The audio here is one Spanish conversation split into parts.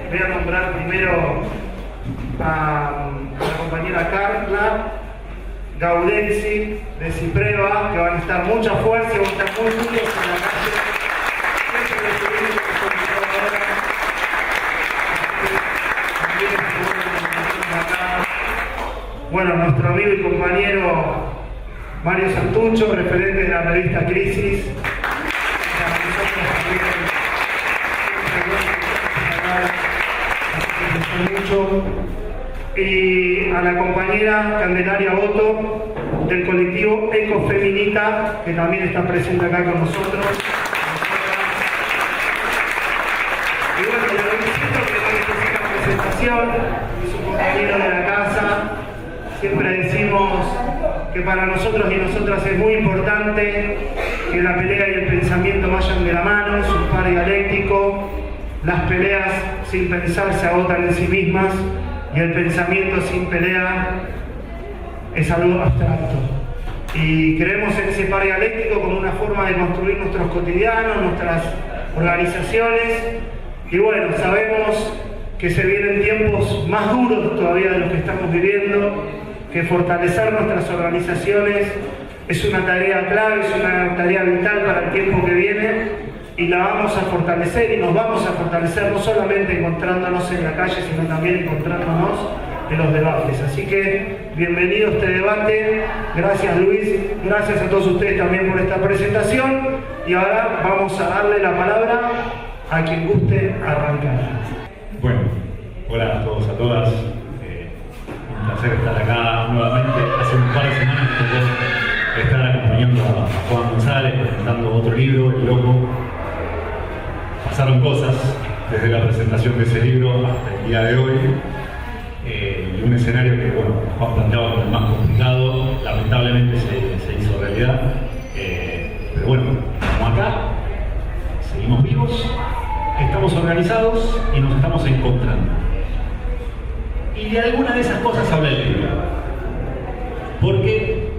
Voy a nombrar primero a la compañera Carla Gaudenzi de Cipreva, que van a estar mucha fuerza, van a estar muy duros en la calle. Bueno, nuestro amigo y compañero Mario Santucho, referente de la revista Crisis. Y a la compañera Candelaria Boto del colectivo Ecofeminita, que también está presente acá con nosotros. Y bueno, le felicito que con esta presentación es un compañero de la casa. Siempre decimos que para nosotros y nosotras es muy importante que la pelea y el pensamiento vayan de la mano, es un par dialéctico. Las peleas sin pensar se agotan en sí mismas y el pensamiento sin pelea es algo abstracto. Y creemos en ese par dialéctico como una forma de construir nuestros cotidianos, nuestras organizaciones. Y bueno, sabemos que se vienen tiempos más duros todavía de los que estamos viviendo, que fortalecer nuestras organizaciones es una tarea clave, es una tarea vital para el tiempo que viene. Y la vamos a fortalecer y nos vamos a fortalecer no solamente encontrándonos en la calle, sino también encontrándonos en los debates. Así que bienvenido a este debate. Gracias Luis, gracias a todos ustedes también por esta presentación. Y ahora vamos a darle la palabra a quien guste arrancar. Bueno, hola a todos, a todas. Un placer estar acá nuevamente. Hace un par de semanas que tocó estar acompañando a Juan González, presentando otro libro, El Loco. Pasaron cosas desde la presentación de ese libro hasta el día de hoy. Y un escenario que, bueno, Juan planteaba como el más complicado, lamentablemente se hizo realidad. Pero bueno, como acá, seguimos vivos, estamos organizados y nos estamos encontrando. Y de alguna de esas cosas habla el libro. Porque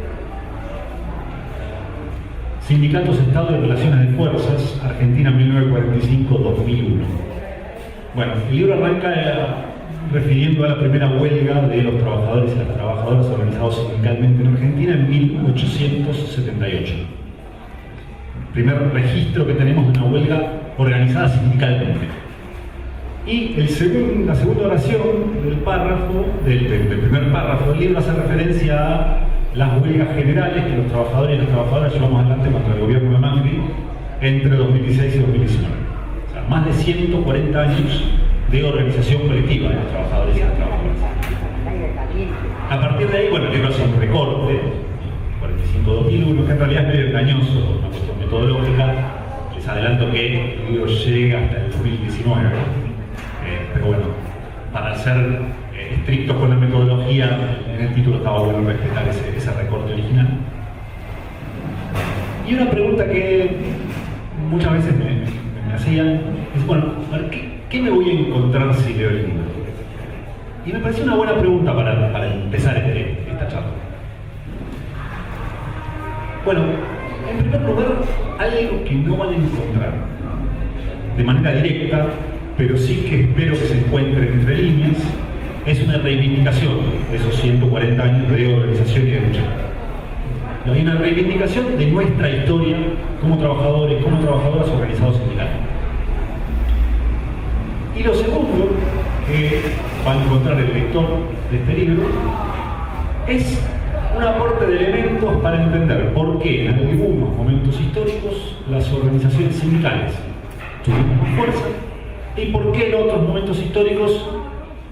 Sindicatos, Estado y Relaciones de Fuerzas, Argentina 1945-2001. Bueno, el libro arranca refiriendo a la primera huelga de los trabajadores y las trabajadoras organizados sindicalmente en Argentina en 1878. El primer registro que tenemos de una huelga organizada sindicalmente. Y la segunda oración del primer párrafo del libro hace referencia a las huelgas generales que los trabajadores y las trabajadoras llevamos adelante contra el gobierno de Macri entre 2016 y 2019. O sea, más de 140 años de organización colectiva de los trabajadores y las trabajadoras. A partir de ahí, bueno, el libro hace un recorte, 45-2001, que en realidad es medio engañoso por una cuestión metodológica. Les adelanto que el libro llega hasta el 2019. Pero bueno, para ser estrictos con la metodología, en el título estaba bueno respetar ese recorte original. Y una pregunta que muchas veces me hacían es, bueno, a ver, ¿qué me voy a encontrar si leo el libro? Y me pareció una buena pregunta para empezar esta charla. Bueno, en primer lugar, algo que no van a encontrar de manera directa, pero sí que espero que se encuentre entre líneas, es una reivindicación de esos 140 años de organización y de lucha. Hay una reivindicación de nuestra historia como trabajadores, como trabajadoras organizados sindicalmente. Y lo segundo que va a encontrar el lector de este libro es un aporte de elementos para entender por qué en algunos momentos históricos las organizaciones sindicales tuvimos más fuerza y por qué en otros momentos históricos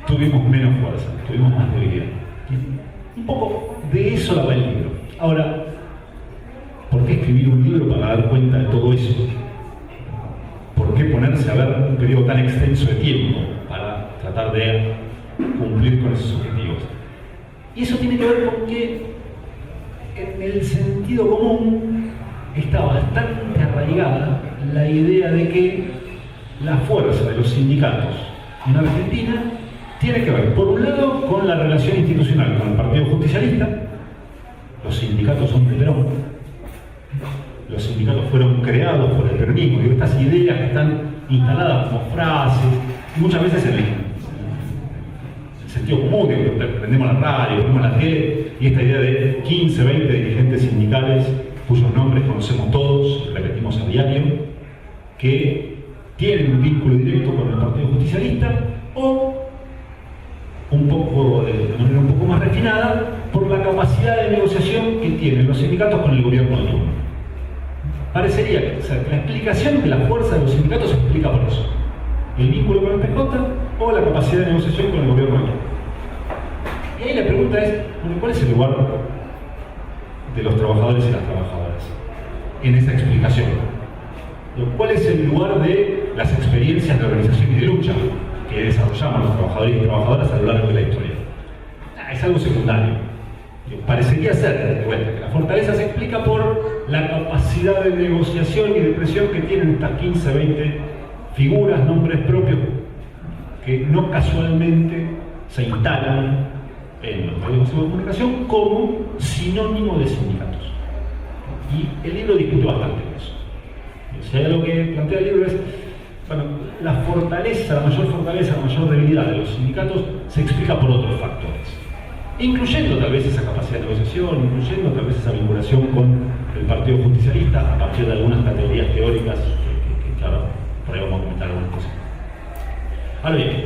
tuvimos menos fuerza, tuvimos más debilidad. Un poco de eso la va el libro. Ahora, ¿por qué escribir un libro para dar cuenta de todo eso? ¿Por qué ponerse a ver un periodo tan extenso de tiempo para tratar de cumplir con esos objetivos? Y eso tiene que ver con que en el sentido común está bastante arraigada la idea de que la fuerza de los sindicatos en Argentina tiene que ver, por un lado, con la relación institucional con el Partido Justicialista. Los sindicatos son de Perón. Los sindicatos fueron creados por el peronismo y estas ideas que están instaladas como frases muchas veces en el sentido común, que prendemos la radio, vemos la tele, y esta idea de 15, 20 dirigentes sindicales cuyos nombres conocemos todos, repetimos a diario, que tienen un vínculo directo con el Partido Justicialista, o de manera un poco más refinada, por la capacidad de negociación que tienen los sindicatos con el gobierno de turno. Parecería que la explicación de la fuerza de los sindicatos se explica por eso. El vínculo con el PJ o la capacidad de negociación con el gobierno de turno. Y ahí la pregunta es, ¿cuál es el lugar de los trabajadores y las trabajadoras en esa explicación? ¿Cuál es el lugar de las experiencias de organización y de lucha que desarrollamos los trabajadores y trabajadoras a lo largo de la historia? Es algo secundario. Parecería ser, de vuelta, que la fortaleza se explica por la capacidad de negociación y de presión que tienen estas 15, 20 figuras, nombres propios, que no casualmente se instalan en los medios de comunicación como sinónimo de sindicatos. Y el libro discute bastante eso. O sea, lo que plantea el libro es, bueno, la mayor debilidad de los sindicatos se explica por otros factores, incluyendo tal vez esa capacidad de negociación, incluyendo tal vez esa vinculación con el Partido Justicialista a partir de algunas categorías teóricas que claro, por ahí vamos a comentar algunas cosas. Ahora bien,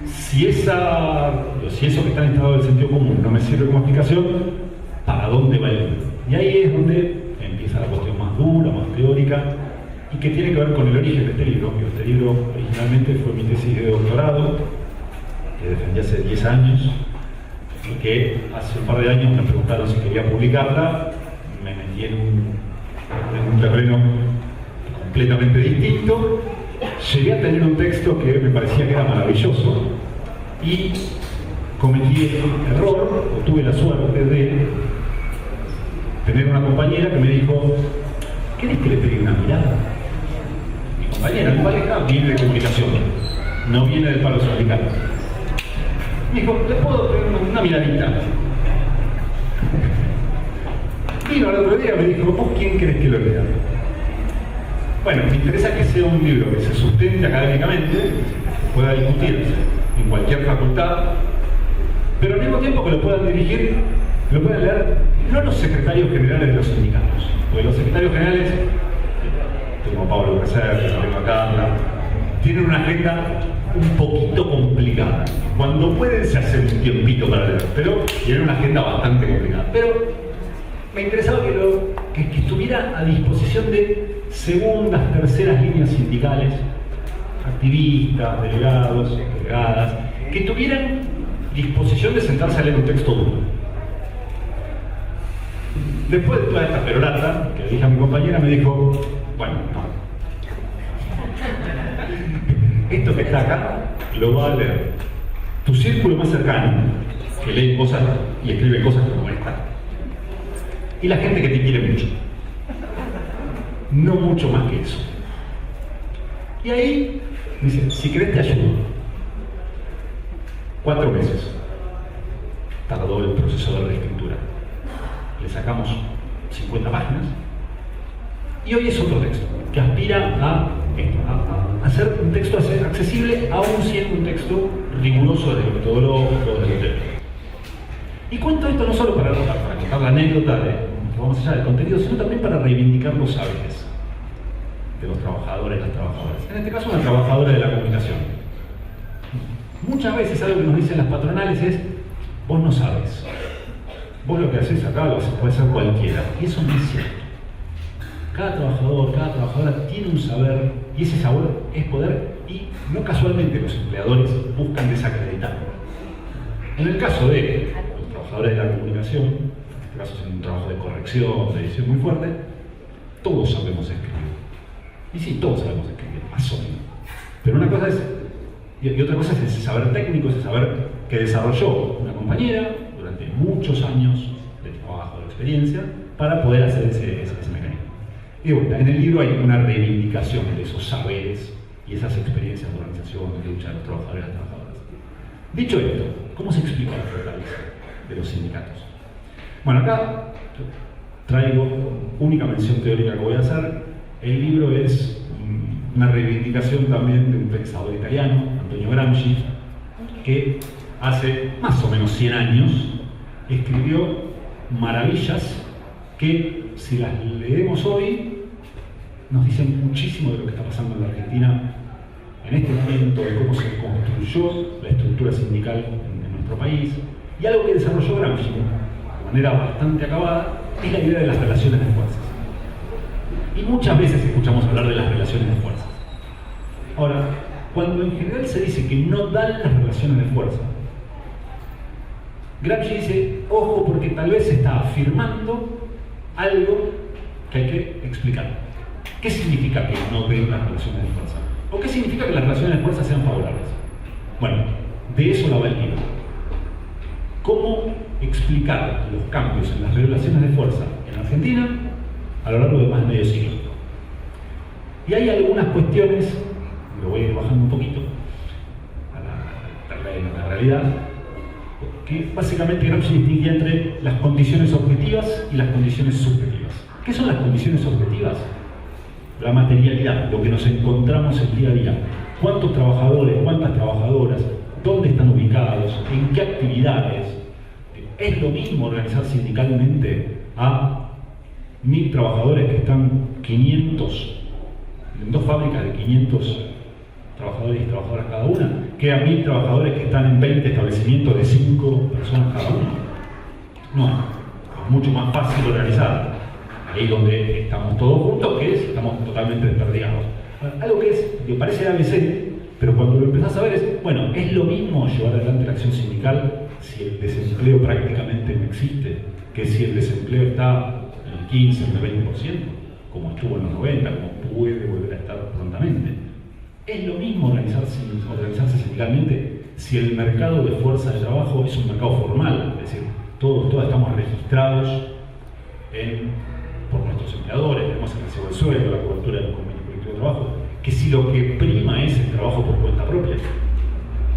si eso que está instalado del sentido común no me sirve como explicación, ¿para dónde va el libro? Y ahí es donde empieza la cuestión más dura, más teórica, y que tiene que ver con el origen de este libro. Este libro originalmente fue mi tesis de doctorado, que defendí hace 10 años, y que hace un par de años me preguntaron si quería publicarla. Me metí en un terreno completamente distinto. Llegué a tener un texto que me parecía que era maravilloso y cometí el error, o tuve la suerte de tener una compañera que me dijo: ¿querés que le pegue una mirada? Mi compañera, mi pareja, viene de comunicación, no viene del palo sindical. Me dijo: ¿le puedo pegar una miradita? Vino al otro día y me dijo: ¿vos quién querés que lo lea? Bueno, me interesa que sea un libro que se sustente académicamente, que pueda discutirse en cualquier facultad, pero al mismo tiempo que lo puedan dirigir, lo puedan leer no los secretarios generales de los sindicatos, porque los secretarios generales, tengo a Pablo Becerra, tengo a Carla, tienen una agenda un poquito complicada. Cuando pueden se hacen un tiempito para leer, pero tienen una agenda bastante complicada. Pero me interesaba que estuviera a disposición de segundas, terceras líneas sindicales, activistas, delegados, delegadas, que tuvieran disposición de sentarse a leer un texto duro. Después de toda esta perorata que le dije a mi compañera, me dijo: bueno, no. Esto que está acá lo va a leer tu círculo más cercano, que lee cosas y escribe cosas como esta, y la gente que te quiere mucho. No mucho más que eso. Y ahí me dice: si querés te ayudo. 4 meses tardó el proceso de reescritura. Le sacamos 50 páginas y hoy es otro texto que aspira a hacer un texto accesible, aún siendo un texto riguroso desde lo metodológico, desde lo técnico. Y cuento esto no solo para contar la anécdota de que vamos allá del contenido, sino también para reivindicar los saberes de los trabajadores y las trabajadoras. En este caso, una trabajadora de la comunicación. Muchas veces algo que nos dicen las patronales es: vos no sabes. Vos lo que haces acá lo puede hacer cualquiera. Y eso no es cierto. Cada trabajador, cada trabajadora tiene un saber, y ese saber es poder, y no casualmente los empleadores buscan desacreditarlo. En el caso de los trabajadores de la comunicación, en este caso es un trabajo de corrección, de edición muy fuerte, todos sabemos escribir. Y sí, todos sabemos escribir, más o menos. Pero una cosa es, y otra cosa es ese saber técnico, ese saber que desarrolló una compañera durante muchos años de trabajo, de experiencia, para poder hacer ese mecanismo. Y bueno, en el libro hay una reivindicación de esos saberes y esas experiencias de organización, de lucha de los trabajadores y las trabajadoras. Dicho esto, ¿cómo se explica la fortaleza de los sindicatos? Bueno, acá traigo única mención teórica que voy a hacer. El libro es una reivindicación también de un pensador italiano, Antonio Gramsci, que hace más o menos 100 años escribió maravillas que, si las leemos hoy, nos dicen muchísimo de lo que está pasando en la Argentina en este momento, de cómo se construyó la estructura sindical en nuestro país. Y algo que desarrolló Gramsci de manera bastante acabada es la idea de las relaciones de fuerzas. Y muchas veces escuchamos hablar de las relaciones de fuerzas. Ahora, cuando en general se dice que no dan las relaciones de fuerza, Gramsci dice, ojo, porque tal vez se está afirmando algo que hay que explicar. ¿Qué significa que no den las relaciones de fuerza? ¿O qué significa que las relaciones de fuerza sean favorables? Bueno, de eso la va el libro. ¿Cómo explicar los cambios en las relaciones de fuerza en Argentina a lo largo de más de medio siglo? Y hay algunas cuestiones, lo voy a ir bajando un poquito a la realidad, que básicamente Gramsci distinguía entre las condiciones objetivas y las condiciones subjetivas. ¿Qué son las condiciones objetivas? La materialidad, lo que nos encontramos el día a día. ¿Cuántos trabajadores, cuántas trabajadoras, dónde están ubicados, en qué actividades? ¿Es lo mismo organizar sindicalmente a 1000 trabajadores que están 500, en 2 fábricas de 500 trabajadores y trabajadoras cada una, que a 1000 trabajadores que están en 20 establecimientos de 5 personas cada uno? No, es mucho más fácil organizar ahí donde estamos todos juntos, que estamos totalmente desperdigados. Algo que parece ABC, pero cuando lo empezás a ver es, bueno, es lo mismo llevar adelante la acción sindical si el desempleo prácticamente no existe, que si el desempleo está en el 15, en el 20%, como estuvo en los 90, como puede volver a estar prontamente. Es lo mismo organizarse sindicalmente si el mercado de fuerza de trabajo es un mercado formal, es decir, todos estamos registrados por nuestros empleadores, tenemos el recibo del sueldo, la cobertura del convenio colectivo de trabajo, que si lo que prima es el trabajo por cuenta propia,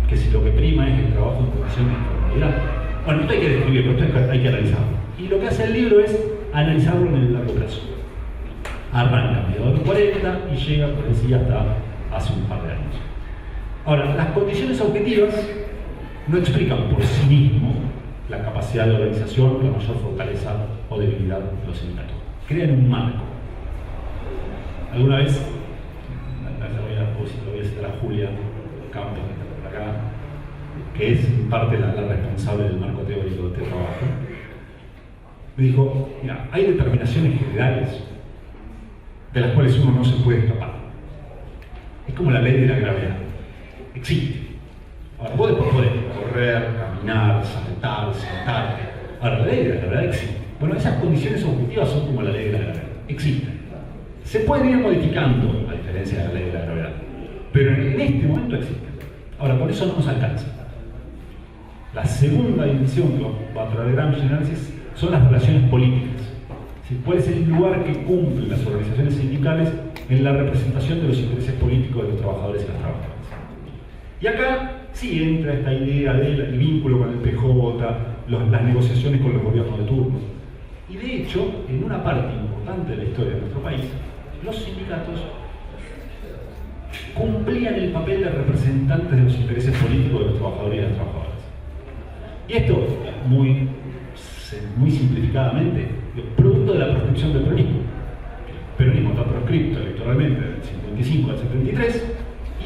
que si lo que prima es el trabajo en condición de informalidad. Bueno, esto hay que describirlo, esto hay que analizarlo. Y lo que hace el libro es analizarlo en el largo plazo. Arranca a mediados de los 40 y llega, por decir, hasta hace un par de años. Ahora, las condiciones objetivas no explican por sí mismo la capacidad de organización, la mayor fortaleza o debilidad de los sindicatos. Crean un marco. Alguna vez, lo voy a citar a Julia Campos, que está por acá, que es en parte la responsable del marco teórico de este trabajo, me dijo, mira, hay determinaciones generales de las cuales uno no se puede escapar. Es como la ley de la gravedad. Existe. Ahora, vos después podés correr, caminar, saltar, sentarte. Ahora, la ley de la gravedad existe. Bueno, esas condiciones objetivas son como la ley de la gravedad. Existen. Se pueden ir modificando, a diferencia de la ley de la gravedad. Pero en este momento existen. Ahora, por eso no nos alcanza. La segunda dimensión que va a traer Gramsci en análisis son las relaciones políticas. ¿Cuál es el lugar que cumplen las organizaciones sindicales en la representación de los intereses políticos de los trabajadores y las trabajadoras? Y acá sí entra esta idea del vínculo con el PJ, las negociaciones con los gobiernos de turno. Y de hecho, en una parte importante de la historia de nuestro país, los sindicatos cumplían el papel de representantes de los intereses políticos de los trabajadores y las trabajadoras. Y esto, muy simplificadamente, es producto de la proscripción del peronismo. El peronismo está proscripto electoralmente del 55 al 73,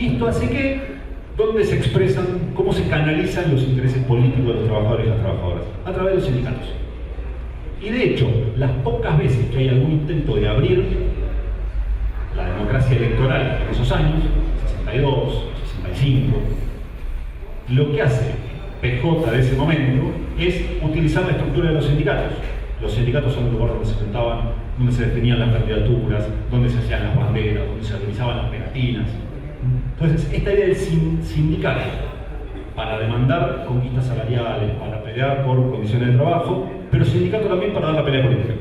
y esto hace que, ¿dónde se expresan, cómo se canalizan los intereses políticos de los trabajadores y las trabajadoras? A través de los sindicatos. Y de hecho, las pocas veces que hay algún intento de abrir la democracia electoral en esos años, 62, 65, lo que hace PJ de ese momento es utilizar la estructura de los sindicatos. Los sindicatos son el lugar donde se juntaban, donde se definían las candidaturas, donde se hacían las banderas, donde se organizaban las pegatinas. Entonces, esta idea del sindicato para demandar conquistas salariales, para pelear por condiciones de trabajo, pero sindicato también para dar la pelea política.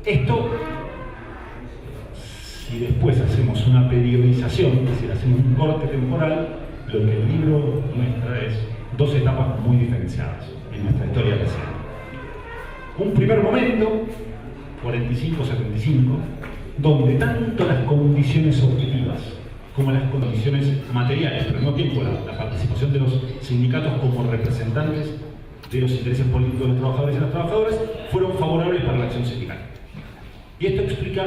Esto, si después hacemos una periodización, es decir, hacemos un corte temporal, lo que el libro muestra es 2 etapas muy diferenciadas en nuestra historia reciente. Un primer momento, 45-75, donde tanto las condiciones objetivas como las condiciones materiales, pero al mismo tiempo la participación de los sindicatos como representantes de los intereses políticos de los trabajadores y las trabajadoras fueron favorables para la acción sindical. Y esto explica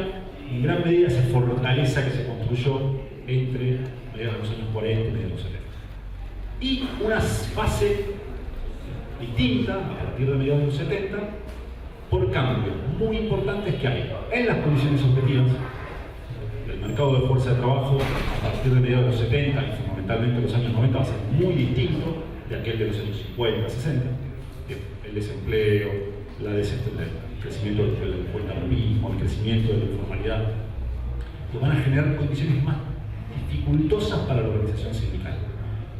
en gran medida esa fortaleza que se construyó entre mediados de los años 40 y mediados de los 70. Y una fase distinta a partir de mediados de los 70 por cambios muy importantes que hay en las condiciones objetivas. El mercado de fuerza de trabajo a partir de mediados de los 70 y fundamentalmente los años 90 va a ser muy distinto de aquel de los años 50, 60. El desempleo, el crecimiento del cuentapropismo, el crecimiento de la informalidad, que van a generar condiciones más dificultosas para la organización sindical.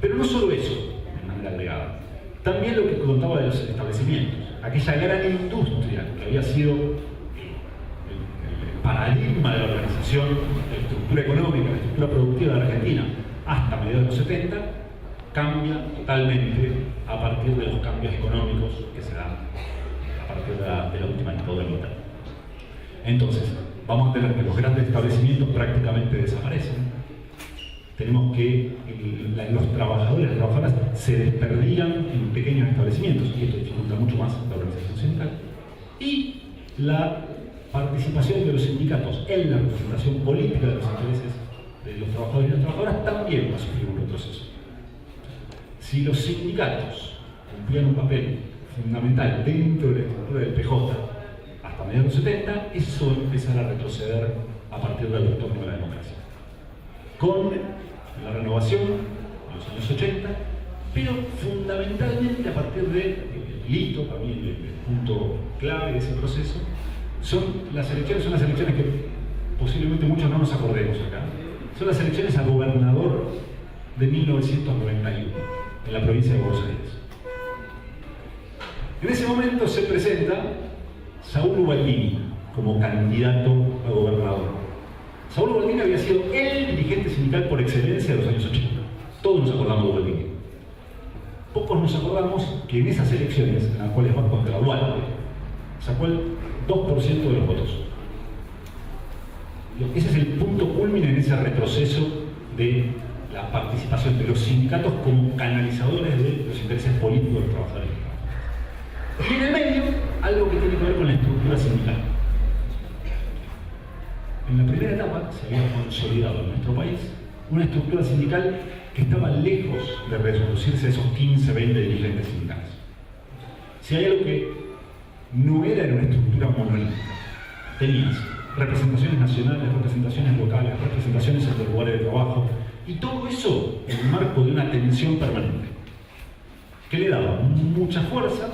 Pero no solo eso, de manera agregada, también lo que contaba de los establecimientos, aquella gran industria que había sido el paradigma de la organización, de la estructura económica, la estructura productiva de la Argentina, hasta mediados de los 70, cambia totalmente a partir de los cambios económicos que se dan a partir de la última dictadura militar. Entonces, vamos a tener que los grandes establecimientos prácticamente desaparecen. Tenemos que los trabajadores y las trabajadoras se desperdían en pequeños establecimientos, y esto dificulta mucho más la organización sindical. Y la participación de los sindicatos en la representación política de los intereses de los trabajadores y las trabajadoras también va a sufrir un retroceso. Si los sindicatos cumplían un papel fundamental dentro de la estructura del PJ hasta mediados de los 70, eso va a empezar a retroceder a partir del retorno de la democracia. Con la renovación en los años 80, pero fundamentalmente a partir del hito, para mí el punto clave de ese proceso, son las elecciones que posiblemente muchos no nos acordemos acá. Son las elecciones a gobernador de 1991 en la provincia de Buenos Aires. En ese momento se presenta Saúl Ubaldini como candidato a gobernador. Saúl Ubaldini había sido el dirigente sindical por excelencia de los años 80. Todos nos acordamos de Ubaldini. Pocos nos acordamos que en esas elecciones, en las cuales va contra Dualde, sacó el 2% de los votos. Ese es el punto culmine en ese retroceso de la participación de los sindicatos como canalizadores de los intereses políticos de los trabajadores. Y en el medio, algo que tiene que ver con la estructura sindical. En la primera etapa se había consolidado en nuestro país una estructura sindical que estaba lejos de reducirse a esos 15, 20 dirigentes sindicales. Si hay algo que no era una estructura monolítica, tenías representaciones nacionales, representaciones locales, representaciones en los lugares de trabajo, y todo eso en el marco de una tensión permanente, que le daba mucha fuerza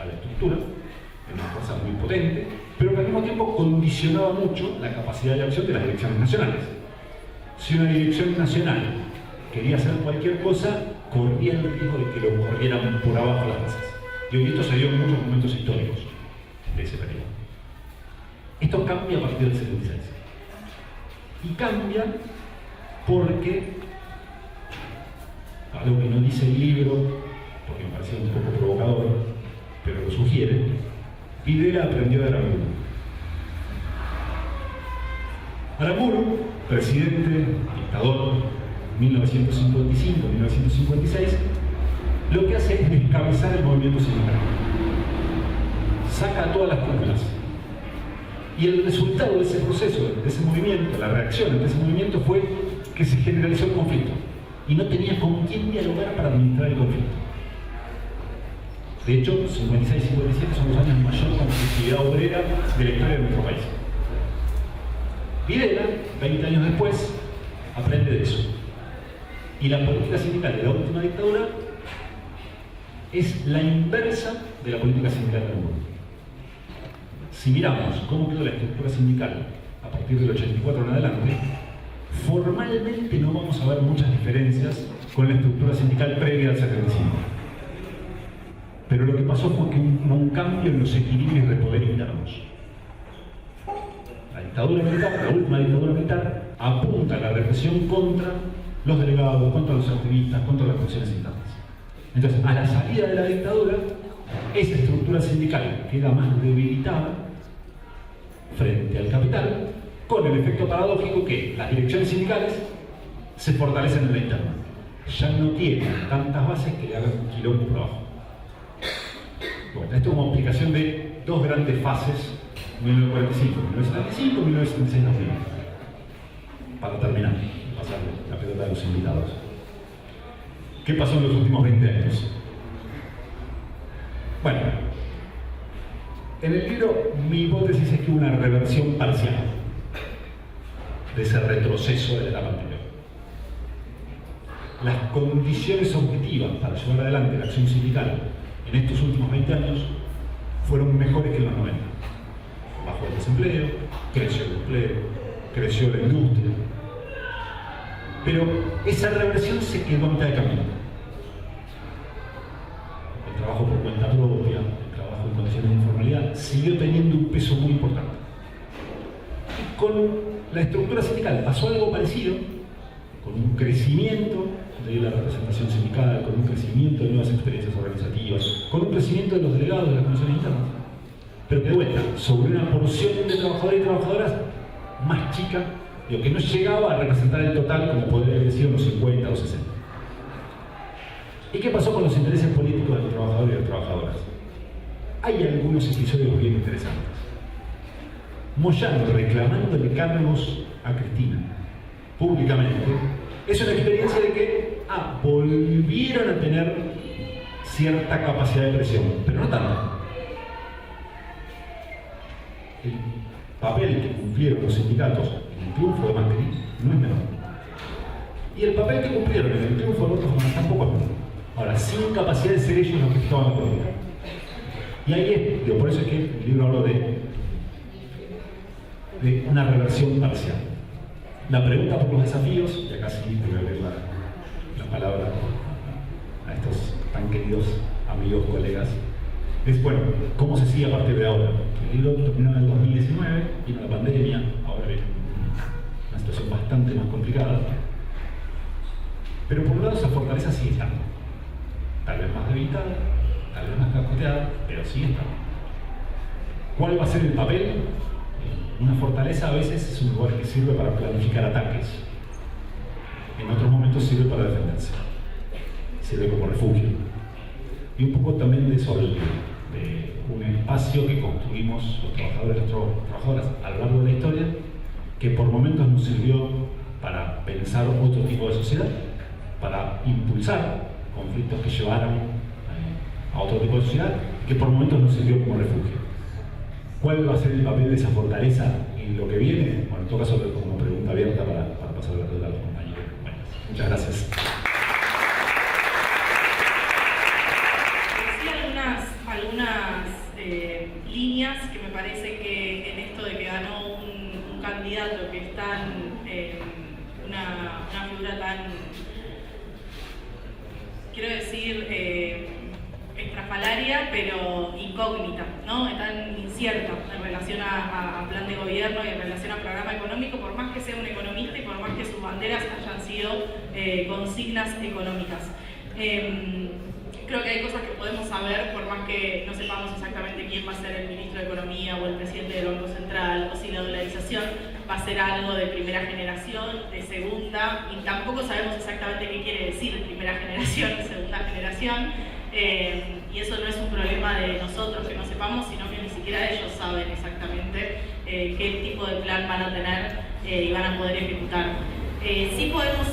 a la estructura, una fuerza muy potente, pero que al mismo tiempo condicionaba mucho la capacidad de acción de las direcciones nacionales. Si una dirección nacional quería hacer cualquier cosa, corría el riesgo de que lo corrieran por abajo las bases. Y hoy esto se dio en muchos momentos históricos de ese periodo. Esto cambia a partir del 76. Y cambia porque, algo que no dice el libro, porque me parecía un poco provocador, pero lo sugiere, Videla aprendió de Aramburu. Aramburu, presidente, dictador, 1955-1956, lo que hace es descabezar el movimiento sindical. Saca a todas las cúpulas. Y el resultado de ese proceso, de ese movimiento, la reacción de ese movimiento fue que se generalizó el conflicto. Y no tenía con quién dialogar para administrar el conflicto. De hecho, 56 y 57 son los años de mayor conflictividad obrera de la historia de nuestro país. Videla, 20 años después, aprende de eso. Y la política sindical de la última dictadura es la inversa de la política sindical del mundo. Si miramos cómo quedó la estructura sindical a partir del 84 en adelante, formalmente no vamos a ver muchas diferencias con la estructura sindical previa al 75. Pero lo que pasó fue que hubo un cambio en los equilibrios de poder internos. La dictadura militar, la última dictadura militar, apunta a la represión contra los delegados, contra los activistas, contra las funciones internas. Entonces, a la salida de la dictadura, esa estructura sindical queda más debilitada frente al capital con el efecto paradójico que las direcciones sindicales se fortalecen en la interna. Ya no tienen tantas bases que le hagan un quilombo por abajo. Bueno, esto es como explicación de dos grandes fases, 1945, 1975, 1976, 2000. Para terminar, pasarle la pelota a los invitados. ¿Qué pasó en los últimos 20 años? Bueno, en el libro mi hipótesis es que hubo una reversión parcial de ese retroceso de la etapa anterior. Las condiciones objetivas para llevar adelante la acción sindical en estos últimos 20 años fueron mejores que en los 90. Bajó el desempleo, creció el empleo, creció la industria. Pero esa reversión se quedó a mitad de camino. El trabajo por cuenta propia, el trabajo en condiciones de informalidad, siguió teniendo un peso muy importante. Y con la estructura sindical pasó algo parecido, con un crecimiento de la representación sindical, con un crecimiento de nuevas experiencias organizativas, con un crecimiento de los delegados de las comisiones internas. Pero de vuelta, sobre una porción de trabajadores y trabajadoras más chica, que no llegaba a representar el total como podría haber sido los 50 o 60. ¿Y qué pasó con los intereses políticos de los trabajadores y de las trabajadoras? Hay algunos episodios bien interesantes. Moyano reclamándole cargos a Cristina públicamente es una experiencia de que volvieron a tener cierta capacidad de presión, pero no tanto. El papel que cumplieron los sindicatos en el triunfo de Macri no es menor. Y el papel que cumplieron en el triunfo de Alberto Fernández tampoco es menor. Ahora, sin capacidad de ser ellos los que estaban la política. Y ahí es, por eso es que el libro habla de una reversión parcial. La pregunta por los desafíos, y acá sí te voy a abrir la palabra a estos tan queridos amigos, colegas, es, bueno, ¿cómo se sigue a partir de ahora? El libro terminó en el 2019, vino la pandemia, ahora viene una situación bastante más complicada. Pero por un lado esa fortaleza sigue estando. Tal vez más debilitada, tal vez más cascoteada, pero sigue estando. ¿Cuál va a ser el papel? Una fortaleza a veces es un lugar que sirve para planificar ataques. En otros momentos sirve para defenderse. Sirve como refugio. Y un poco también de eso de un espacio que construimos los trabajadores y las trabajadoras a lo largo de la historia, que por momentos nos sirvió para pensar otro tipo de sociedad, para impulsar conflictos que llevaran a otro tipo de sociedad, que por momentos nos sirvió como refugio. ¿Cuál va a ser el papel de esa fortaleza en lo que viene? Bueno, en todo caso, como pregunta abierta para pasar la pelota a los compañeros. Bueno, muchas gracias. Algunas líneas que me parece que en esto de que ganó un candidato que es tan una figura tan, quiero decir, estrafalaria pero incógnita, ¿no? Tan incierta en relación a plan de gobierno y en relación a programa económico, por más que sea un economista y por más que sus banderas hayan sido consignas económicas. Creo que hay cosas que podemos saber, por más que no sepamos exactamente quién va a ser el ministro de Economía o el presidente del Banco Central, o si la dolarización va a ser algo de primera generación, de segunda, y tampoco sabemos exactamente qué quiere decir primera generación y segunda generación, y eso no es un problema de nosotros que no sepamos, sino que ni siquiera ellos saben exactamente qué tipo de plan van a tener y van a poder ejecutar. Sí podemos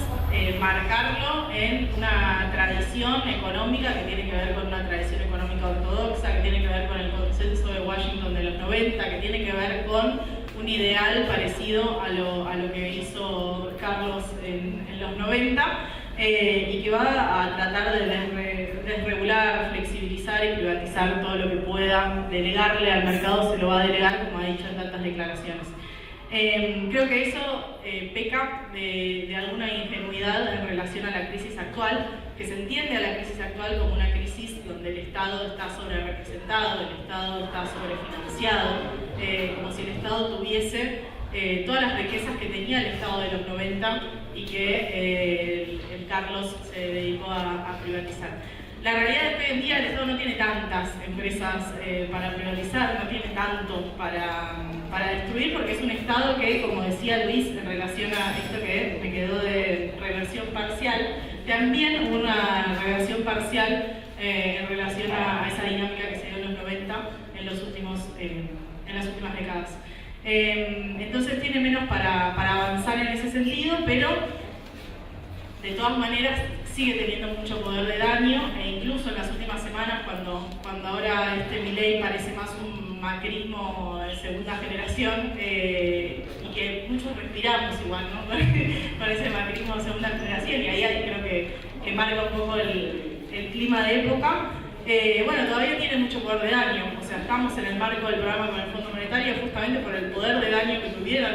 marcarlo en una tradición económica que tiene que ver con una tradición económica ortodoxa, que tiene que ver con el consenso de Washington de los 90, que tiene que ver con un ideal parecido a lo que hizo Carlos en los 90 y que va a tratar de desregular, flexibilizar y privatizar todo lo que pueda, delegarle al mercado, se lo va a delegar, como ha dicho en tantas declaraciones. Creo que eso peca de alguna ingenuidad en relación a la crisis actual, que se entiende a la crisis actual como una crisis donde el Estado está sobrerepresentado, el Estado está sobrefinanciado, como si el Estado tuviese todas las riquezas que tenía el Estado de los 90 y que el Carlos se dedicó a privatizar. La realidad es que hoy en día el Estado no tiene tantas empresas para privatizar, no tiene tanto para destruir, porque es un Estado que, como decía Luis, en relación a esto que me quedó de reversión parcial, también una reversión parcial en relación a esa dinámica que se dio en los 90 en las últimas décadas. Entonces tiene menos para avanzar en ese sentido, pero de todas maneras sigue teniendo mucho poder de daño, e incluso en las últimas semanas, cuando ahora Milei parece más un macrismo de segunda generación, y que muchos respiramos igual, ¿no? Parece macrismo de segunda generación, y ahí creo que marca un poco el clima de época. Bueno, todavía tiene mucho poder de daño, o sea, estamos en el marco del programa con el Fondo Monetario justamente por el poder de daño que tuvieron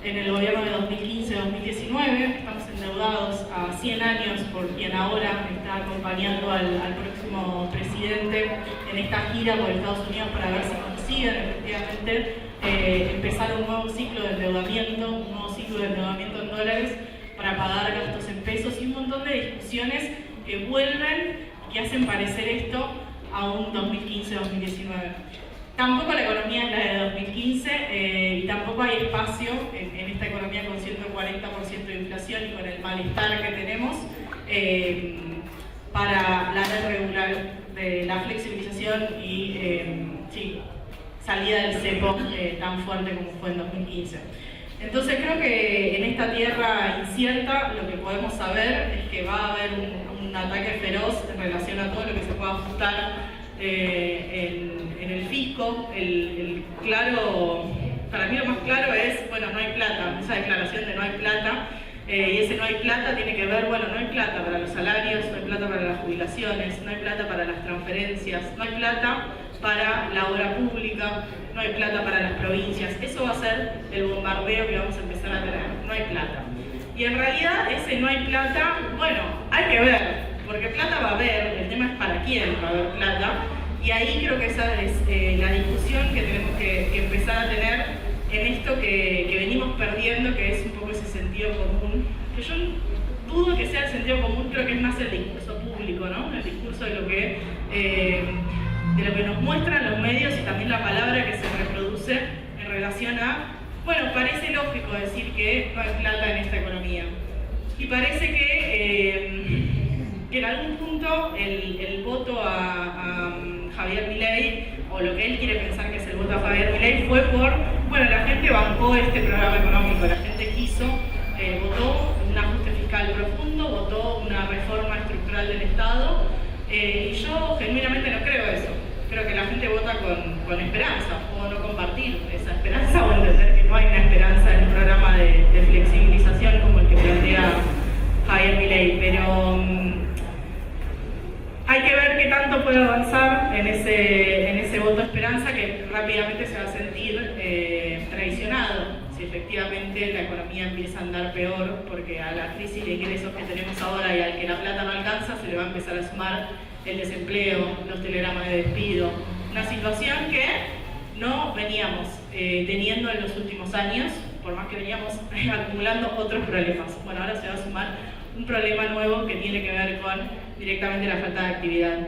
en el gobierno de 2015-2019, estamos endeudados a 100 años por quien ahora está acompañando al próximo presidente en esta gira por Estados Unidos para ver si consiguen efectivamente empezar un nuevo ciclo de endeudamiento, en dólares para pagar gastos en pesos y un montón de discusiones que vuelven y que hacen parecer esto a un 2015-2019. Tampoco la economía es la de 2015 y tampoco hay espacio en esta economía con 140% de inflación y con el malestar que tenemos para la red regular de la flexibilización y salida del cepo tan fuerte como fue en 2015. Entonces creo que en esta tierra incierta lo que podemos saber es que va a haber un ataque feroz en relación a todo lo que se pueda ajustar en el fisco. El claro, para mí lo más claro es, bueno, no hay plata, esa declaración de no hay plata, y ese no hay plata tiene que ver, bueno, no hay plata para los salarios, no hay plata para las jubilaciones, no hay plata para las transferencias, no hay plata para la obra pública, no hay plata para las provincias. Eso va a ser el bombardeo que vamos a empezar a tener, no hay plata. Y en realidad ese no hay plata, bueno, hay que ver, porque plata va a haber, el tema es para quién va a haber plata, y ahí creo que esa es la discusión que tenemos que empezar a tener en esto que venimos perdiendo, que es un poco ese sentido común, que yo dudo que sea el sentido común, creo que es más el discurso público, ¿no? El discurso de lo que nos muestran los medios y también la palabra que se reproduce en relación a, bueno, parece lógico decir que no hay plata en esta economía. Y parece que en algún punto el voto a Javier Milei, o lo que él quiere pensar que es el voto a Javier Milei, fue por, bueno, la gente bancó este programa económico, la gente quiso, votó un ajuste fiscal profundo, votó una reforma estructural del Estado, y yo genuinamente no creo eso. Creo que la gente vota con esperanza, o no compartir esa esperanza, o entender que no hay una esperanza en un programa de flexibilización como el que plantea Javier Milei, pero hay que ver qué tanto puede avanzar en ese voto de esperanza, que rápidamente se va a sentir traicionado si efectivamente la economía empieza a andar peor, porque a la crisis de ingresos que tenemos ahora y al que la plata no alcanza se le va a empezar a sumar el desempleo, los telegramas de despido, una situación que no veníamos teniendo en los últimos años, por más que veníamos acumulando otros problemas. Bueno, ahora se va a sumar un problema nuevo que tiene que ver con directamente la falta de actividad.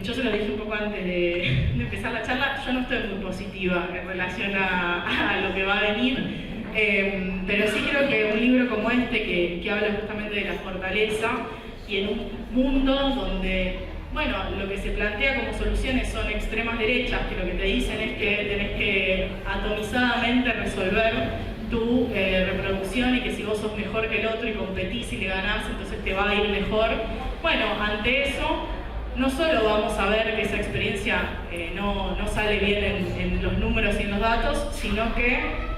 Yo se lo dije un poco antes de empezar la charla, yo no estoy muy positiva en relación a lo que va a venir, pero sí creo que un libro como este que habla justamente de la fortaleza y en un mundo donde, bueno, lo que se plantea como soluciones son extremas derechas, que lo que te dicen es que tenés que atomizadamente resolver tu reproducción y que si vos sos mejor que el otro y competís y le ganás, entonces te va a ir mejor. Bueno, ante eso, no solo vamos a ver que esa experiencia no sale bien en los números y en los datos, sino que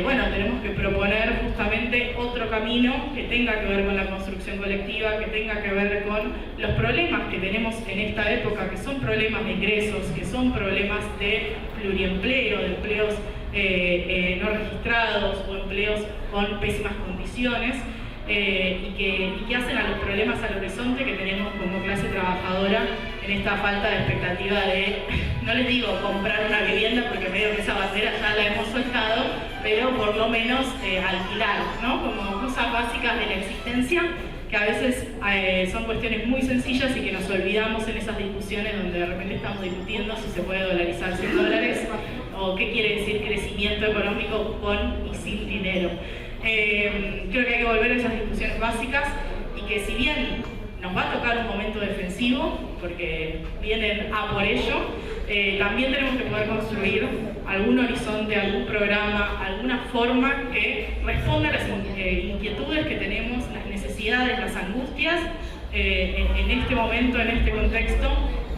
bueno, tenemos que proponer justamente otro camino que tenga que ver con la construcción colectiva, que tenga que ver con los problemas que tenemos en esta época, que son problemas de ingresos, que son problemas de pluriempleo, de empleos no registrados o empleos con pésimas condiciones, y que hacen a los problemas al horizonte que tenemos como clase trabajadora en esta falta de expectativa de, no les digo comprar una vivienda porque medio que esa bandera ya la hemos soltado, pero por lo menos alquilar, ¿no? Como cosas básicas de la existencia que a veces son cuestiones muy sencillas y que nos olvidamos en esas discusiones donde de repente estamos discutiendo si se puede dolarizar sin dólares o qué quiere decir crecimiento económico con y sin dinero. Creo que hay que volver a esas discusiones básicas y que si bien nos va a tocar un momento defensivo, porque vienen a por ello, también tenemos que poder construir algún horizonte, algún programa, alguna forma que responda a las inquietudes que tenemos, las necesidades, las angustias en este momento, en este contexto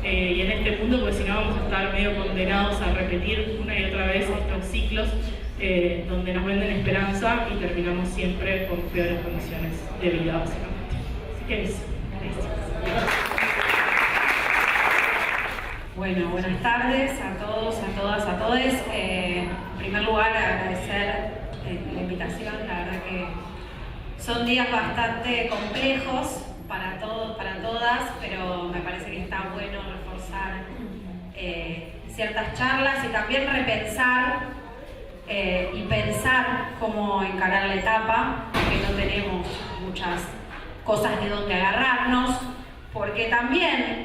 y en este mundo, porque si no vamos a estar medio condenados a repetir una y otra vez estos ciclos donde nos venden esperanza y terminamos siempre con peores condiciones de vida, básicamente. Así que eso. Bueno, buenas tardes a todos, a todas, a todos. En primer lugar, agradecer la invitación. La verdad que son días bastante complejos para todos, para todas, pero me parece que está bueno reforzar ciertas charlas y también repensar y pensar cómo encarar la etapa, que no tenemos muchas cosas de donde agarrarnos, porque también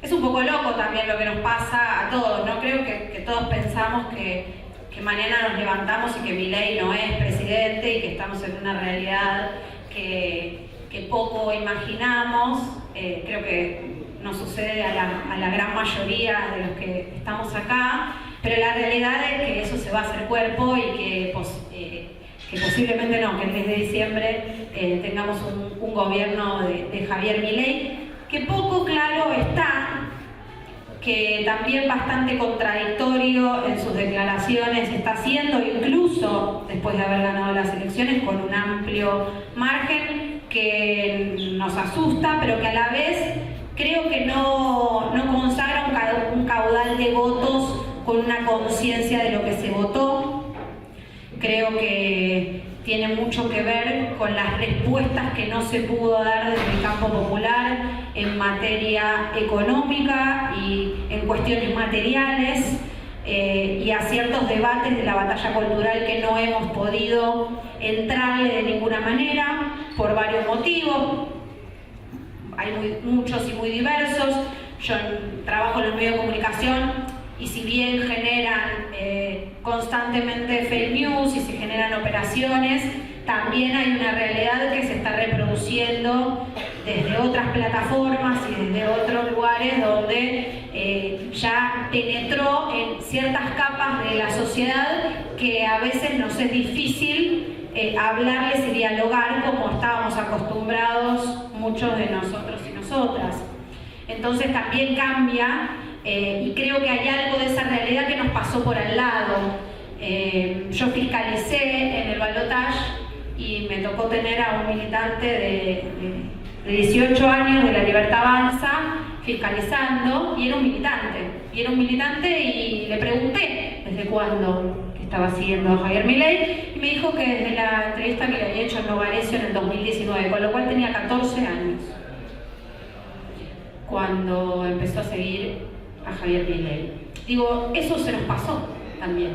es un poco loco también lo que nos pasa a todos, ¿no? Creo que todos pensamos que mañana nos levantamos y que Milei no es presidente y que estamos en una realidad que poco imaginamos. Creo que nos sucede a la gran mayoría de los que estamos acá, pero la realidad es que eso se va a hacer cuerpo y que posiblemente no, que el 10 de diciembre tengamos un gobierno de Javier Milei, que poco claro está, que también bastante contradictorio en sus declaraciones está haciendo, incluso después de haber ganado las elecciones con un amplio margen que nos asusta, pero que a la vez creo que no consagra un caudal de votos con una conciencia de lo que se votó. Creo que tiene mucho que ver con las respuestas que no se pudo dar desde el campo popular en materia económica y en cuestiones materiales y a ciertos debates de la batalla cultural que no hemos podido entrarle de ninguna manera por varios motivos. Hay muchos y muy diversos. Yo trabajo en los medios de comunicación y si bien generan constantemente fake news y se generan operaciones, también hay una realidad que se está reproduciendo desde otras plataformas y desde otros lugares donde ya penetró en ciertas capas de la sociedad que a veces nos es difícil hablarles y dialogar como estábamos acostumbrados muchos de nosotros y nosotras. Entonces también cambia. Y creo que hay algo de esa realidad que nos pasó por al lado. Yo fiscalicé en el balotaje y me tocó tener a un militante de 18 años de La Libertad Avanza fiscalizando, y era un militante y le pregunté desde cuándo estaba siguiendo a Javier Milei y me dijo que desde la entrevista que le había hecho en Novarecio en el 2019, con lo cual tenía 14 años cuando empezó a seguir a Javier Milei. Digo, eso se nos pasó también.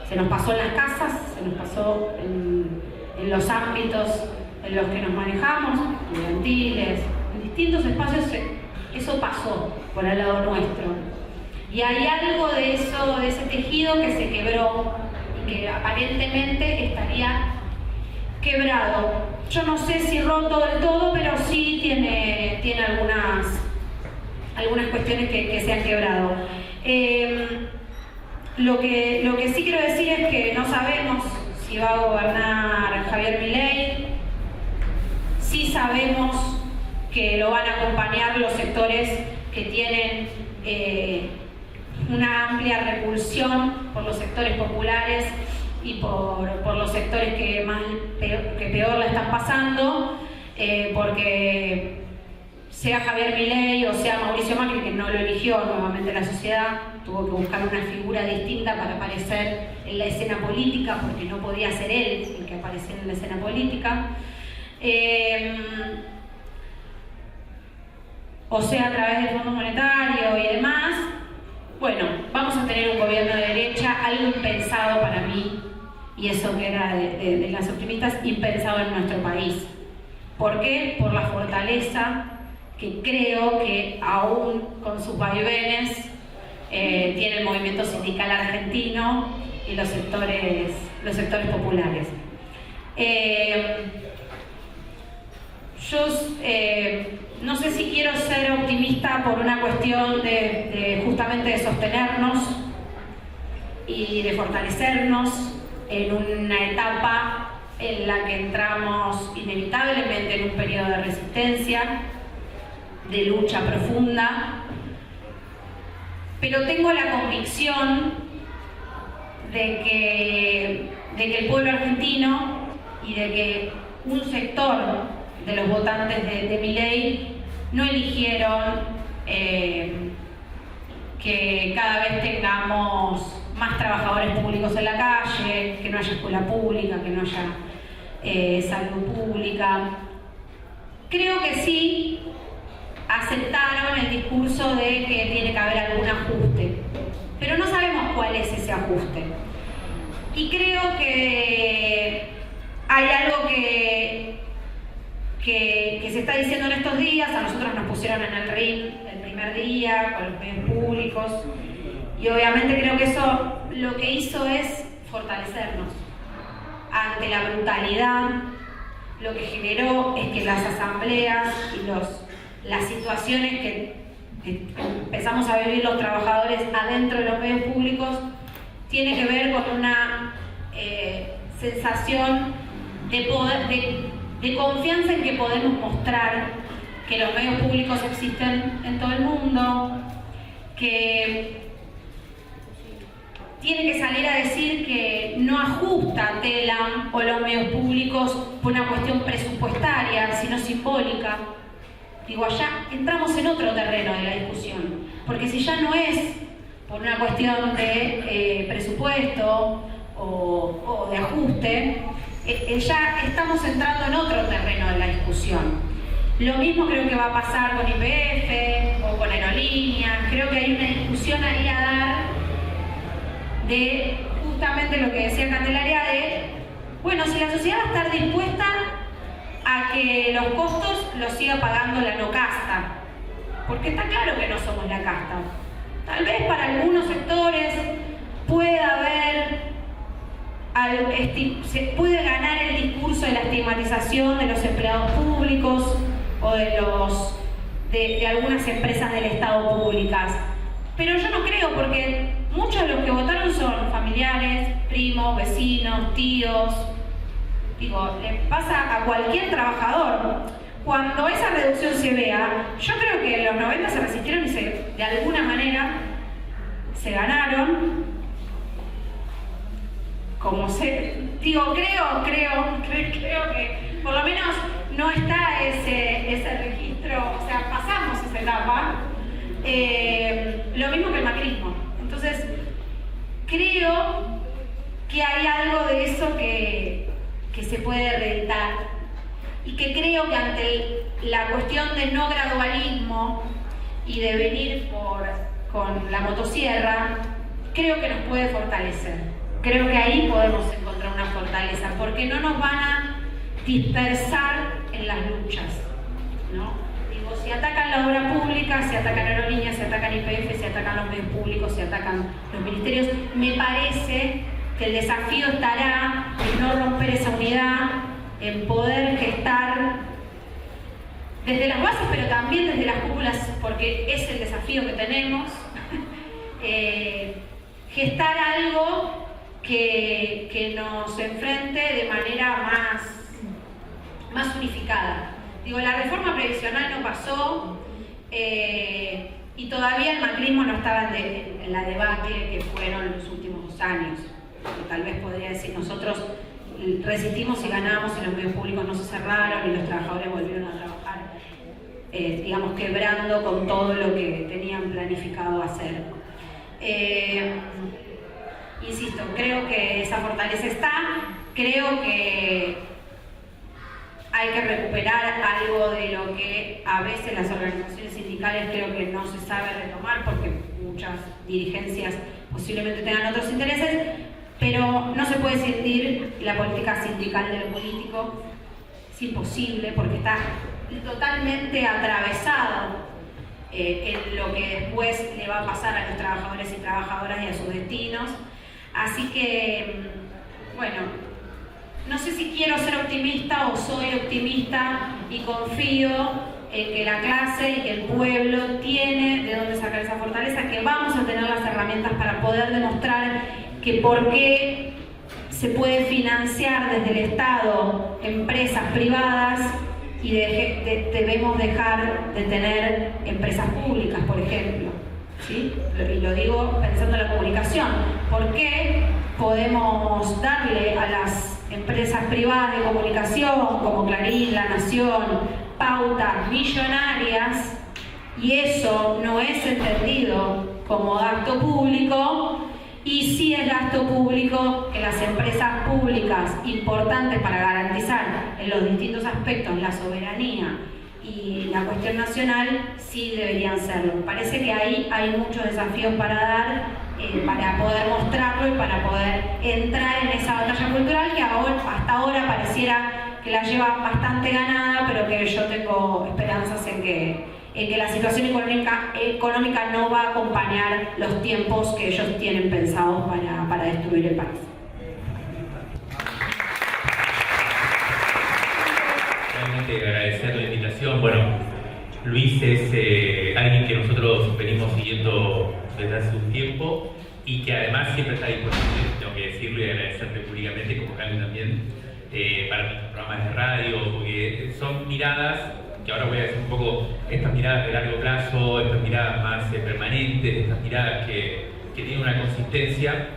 Se nos pasó en las casas, se nos pasó en los ámbitos en los que nos manejamos, estudiantiles, en distintos espacios, eso pasó por al lado nuestro. Y hay algo de eso, de ese tejido que se quebró y que aparentemente estaría quebrado. Yo no sé si roto del todo, pero sí tiene algunas cuestiones que se han quebrado. Lo que sí quiero decir es que no sabemos si va a gobernar Javier Milei. Sí sabemos que lo van a acompañar los sectores que tienen una amplia repulsión por los sectores populares y por los sectores que peor la están pasando, porque sea Javier Milei o sea Mauricio Macri, que no lo eligió nuevamente la sociedad, tuvo que buscar una figura distinta para aparecer en la escena política, porque no podía ser él el que apareciera en la escena política. O sea, a través del Fondo Monetario y demás. Bueno, vamos a tener un gobierno de derecha, algo impensado para mí, y eso que era de las optimistas, impensado en nuestro país. ¿Por qué? Por la fortaleza que creo que aún con sus vaivenes tiene el movimiento sindical argentino y los sectores populares. Yo no sé si quiero ser optimista por una cuestión justamente de sostenernos y de fortalecernos en una etapa en la que entramos inevitablemente en un periodo de resistencia, de lucha profunda, pero tengo la convicción de que el pueblo argentino y de que un sector de los votantes de Milei no eligieron que cada vez tengamos más trabajadores públicos en la calle, que no haya escuela pública, que no haya salud pública. Creo que sí aceptaron el discurso de que tiene que haber algún ajuste, pero no sabemos cuál es ese ajuste. Y creo que hay algo que se está diciendo en estos días. A nosotros nos pusieron en el ring el primer día con los medios públicos y obviamente creo que eso lo que hizo es fortalecernos ante la brutalidad. Lo que generó es que las asambleas y las situaciones que empezamos a vivir los trabajadores adentro de los medios públicos tiene que ver con una sensación de poder, de confianza en que podemos mostrar que los medios públicos existen en todo el mundo, que tiene que salir a decir que no ajusta TELAM o los medios públicos por una cuestión presupuestaria, sino simbólica. Digo, allá entramos en otro terreno de la discusión, porque si ya no es por una cuestión de presupuesto o de ajuste, ya estamos entrando en otro terreno de la discusión. Lo mismo creo que va a pasar con YPF o con aerolíneas. Creo que hay una discusión ahí a dar de justamente lo que decía Candelaria de, bueno, si la sociedad va a estar dispuesta a que los costos los siga pagando la no casta, porque está claro que no somos la casta. Tal vez para algunos sectores pueda haber, se puede ganar el discurso de la estigmatización de los empleados públicos o de algunas empresas del Estado públicas. Pero yo no creo, porque muchos de los que votaron son familiares, primos, vecinos, tíos. Digo, le pasa a cualquier trabajador. Cuando esa reducción se vea, yo creo que en los 90 se resistieron y de alguna manera se ganaron. Creo que por lo menos no está ese registro, o sea, pasamos esa etapa. Lo mismo que el macrismo. Entonces, creo que hay algo de eso que se puede reeditar y que creo que ante la cuestión de no gradualismo y de venir con la motosierra, creo que nos puede fortalecer. Creo que ahí podemos encontrar una fortaleza, porque no nos van a dispersar en las luchas, ¿no? Digo, si atacan la obra pública, si atacan aerolíneas, si atacan YPF, si atacan los medios públicos, si atacan los ministerios, me parece que el desafío estará en no romper esa unidad, en poder gestar desde las bases, pero también desde las cúpulas, porque es el desafío que tenemos, gestar algo que nos enfrente de manera más unificada. Digo, la reforma previsional no pasó y todavía el macrismo no estaba en la debacle que fueron los últimos 2 años. Tal vez podría decir, nosotros resistimos y ganamos y los medios públicos no se cerraron y los trabajadores volvieron a trabajar, digamos, quebrando con todo lo que tenían planificado hacer. Insisto, creo que esa fortaleza está, creo que hay que recuperar algo de lo que a veces las organizaciones sindicales creo que no se sabe retomar, porque muchas dirigencias posiblemente tengan otros intereses, pero no se puede sentir la política sindical de lo político, es imposible porque está totalmente atravesado en lo que después le va a pasar a los trabajadores y trabajadoras y a sus destinos. Así que, bueno, no sé si quiero ser optimista o soy optimista y confío en que la clase y que el pueblo tiene de dónde sacar esa fortaleza, que vamos a tener las herramientas para poder demostrar que por qué se puede financiar desde el Estado empresas privadas y debemos dejar de tener empresas públicas, por ejemplo, ¿sí? Y lo digo pensando en la comunicación. ¿Por qué podemos darle a las empresas privadas de comunicación, como Clarín, La Nación, pautas millonarias, y eso no es entendido como gasto público? Y sí es gasto público que las empresas públicas importantes para garantizar en los distintos aspectos la soberanía y la cuestión nacional sí deberían serlo. Me parece que ahí hay muchos desafíos para dar, para poder mostrarlo y para poder entrar en esa batalla cultural que hasta ahora pareciera que la lleva bastante ganada, pero que yo tengo esperanzas en que la situación económica no va a acompañar los tiempos que ellos tienen pensados para destruir el país. Realmente agradecer la invitación. Bueno, Luis es alguien que nosotros venimos siguiendo desde hace un tiempo y que además siempre está disponible, tengo que decirlo y agradecerte públicamente, como Carmen también, para nuestros programas de radio, porque son miradas que ahora voy a decir un poco, estas miradas de largo plazo, estas miradas más permanentes, estas miradas que tienen una consistencia,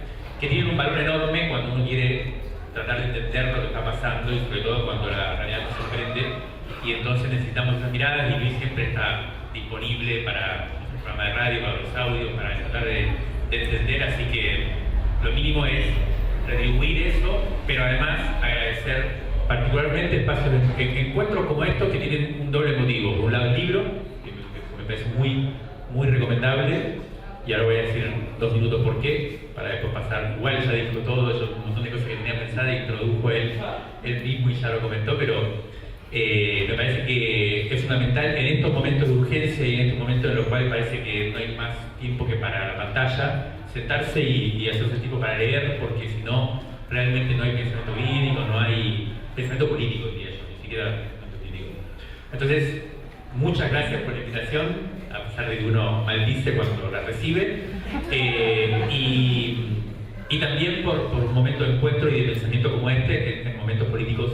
que tienen un valor enorme cuando uno quiere tratar de entender lo que está pasando y sobre todo cuando la realidad nos sorprende, y entonces necesitamos esas miradas y Luis siempre está disponible para nuestro programa de radio, para los audios, para tratar de entender, así que lo mínimo es retribuir eso, pero además agradecer particularmente espacios de encuentros como estos que tienen un doble motivo. Por un lado el libro, que me parece muy recomendable, y ahora voy a decir 2 minutos por qué, para después pasar, igual ya dijo todo, eso, un montón de cosas que tenía pensadas y introdujo él mismo y ya lo comentó, pero me parece que es fundamental en estos momentos de urgencia y en estos momentos en los cuales parece que no hay más tiempo que para la pantalla, sentarse y hacerse tiempo para leer, porque si no, realmente no hay pensamiento jurídico, no hay pensamiento político, diría yo, ni siquiera pensamiento político. Entonces, muchas gracias por la invitación, a pesar de que uno maldice cuando la recibe, y también por un momento de encuentro y de pensamiento como este, en momentos políticos,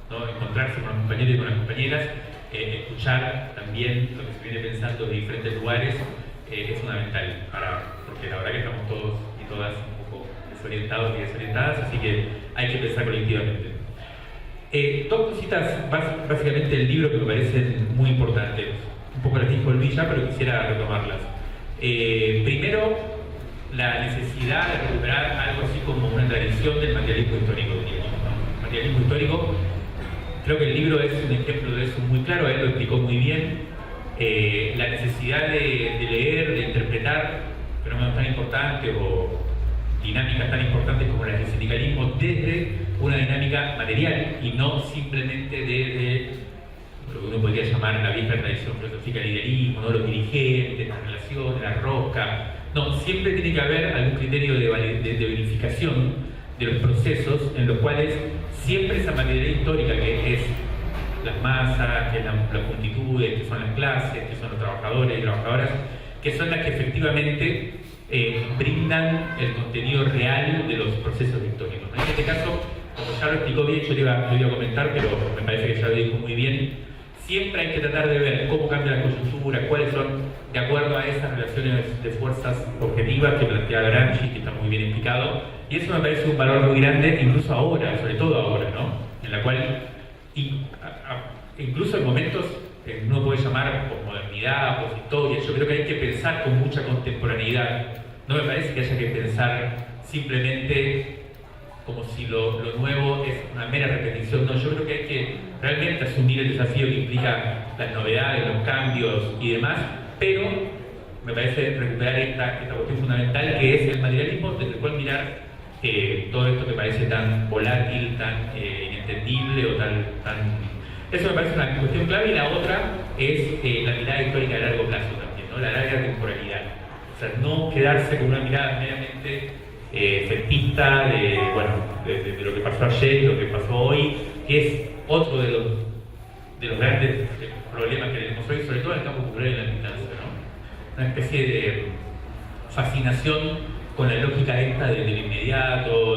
¿no? Encontrarse con los compañeros y con las compañeras, escuchar también lo que se viene pensando de diferentes lugares, es fundamental, porque la verdad que estamos todos y todas un poco desorientados y desorientadas, así que hay que pensar colectivamente. 2 cositas básicamente del libro que me parecen muy importantes. Un poco las dijo Luis ya, pero quisiera retomarlas. Primero, la necesidad de recuperar algo así como una tradición del materialismo histórico, diríamos, ¿no? El materialismo histórico, creo que el libro es un ejemplo de eso muy claro, él lo explicó muy bien. La necesidad de leer, de interpretar fenómenos tan importantes o dinámicas tan importantes como las del sindicalismo desde una dinámica material y no simplemente desde lo que uno podría llamar la vieja tradición filosófica del idealismo, ¿no? Los dirigentes, las relaciones, la rosca. No, siempre tiene que haber algún criterio de verificación de los procesos en los cuales siempre esa materialidad histórica que es las masas, que es las multitudes, que son las clases, que son los trabajadores y trabajadoras, que son las que efectivamente brindan el contenido real de los procesos históricos. En este caso, como ya lo explicó bien, yo lo iba a comentar, pero me parece que ya lo dijo muy bien, siempre hay que tratar de ver cómo cambia la coyuntura, cuáles son, de acuerdo a esas relaciones de fuerzas objetivas que plantea Gramsci, que está muy bien explicado, y eso me parece un valor muy grande, incluso ahora, sobre todo ahora, ¿no? En la cual, incluso en momentos que uno puede llamar posmodernidad, poshistoria, yo creo que hay que pensar con mucha contemporaneidad. No me parece que haya que pensar simplemente como si lo nuevo es una mera repetición. No, yo creo que hay que realmente asumir el desafío que implica las novedades, los cambios y demás, pero me parece recuperar esta cuestión fundamental que es el materialismo, desde el cual mirar todo esto que parece tan volátil, tan inentendible o tan Eso me parece una cuestión clave, y la otra es la mirada histórica a largo plazo también, ¿no? La larga temporalidad. O sea, no quedarse con una mirada meramente efectista de lo que pasó ayer y lo que pasó hoy, que es otro de los grandes problemas que tenemos hoy, sobre todo en el campo cultural y en la militancia, ¿no? Una especie de fascinación con la lógica esta del inmediato,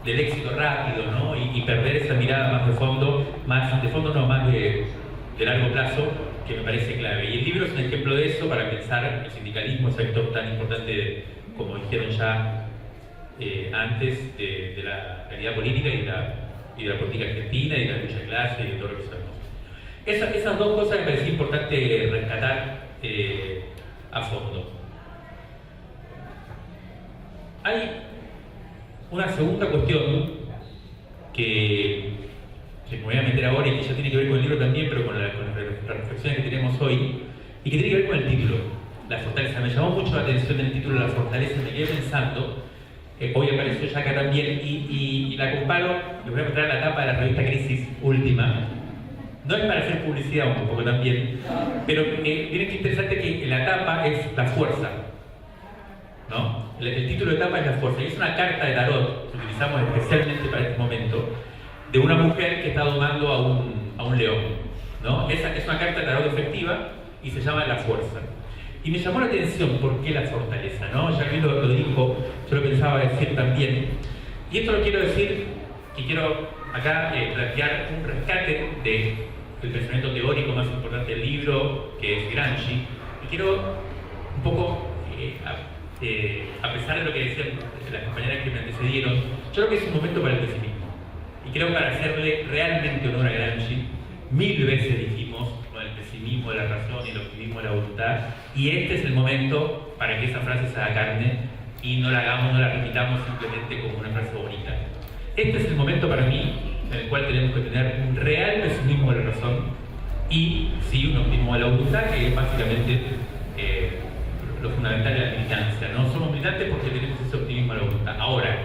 del éxito rápido, ¿no? Y perder esa mirada más de fondo de largo plazo, que me parece clave. Y el libro es un ejemplo de eso para pensar el sindicalismo, ese sector tan importante, como dijeron ya antes, de la realidad política y de la política argentina y de la lucha de clase y de todo lo que sabemos. Esas dos cosas me parece importante rescatar a fondo. Hay una segunda cuestión que me voy a meter ahora y que ya tiene que ver con el libro también, pero con las reflexiones que tenemos hoy, y que tiene que ver con el título, la fortaleza. Me llamó mucho la atención el título, la fortaleza, me quedé pensando, hoy apareció ya acá también, y la comparo, les voy a mostrar la tapa de la revista Crisis última. No es para hacer publicidad un poco también, pero miren qué interesante que la tapa es la fuerza, ¿no? El título de tapa es la fuerza, y es una carta de tarot que utilizamos especialmente para este momento, de una mujer que está domando a un león, ¿no? Es una carta de tarot efectiva y se llama la fuerza. Y me llamó la atención por qué la fortaleza, ¿no? Ya que lo dijo, yo lo pensaba decir también. Y esto lo quiero decir, y quiero acá plantear un rescate del pensamiento teórico más importante del libro, que es Gramsci. Y quiero un poco, a pesar de lo que decían las compañeras que me antecedieron, yo creo que es un momento para el pesimismo. Y creo que para hacerle realmente honor a Gramsci, 1000 veces dijimos lo del pesimismo de la razón y el optimismo de la voluntad, y este es el momento para que esa frase se haga carne y no la hagamos, no la repitamos simplemente como una frase bonita. Este es el momento para mí en el cual tenemos que tener un real pesimismo de la razón y sí un optimismo de la voluntad, que es básicamente lo fundamental de la militancia, ¿no? Somos militantes porque tenemos ese optimismo de la voluntad. Ahora,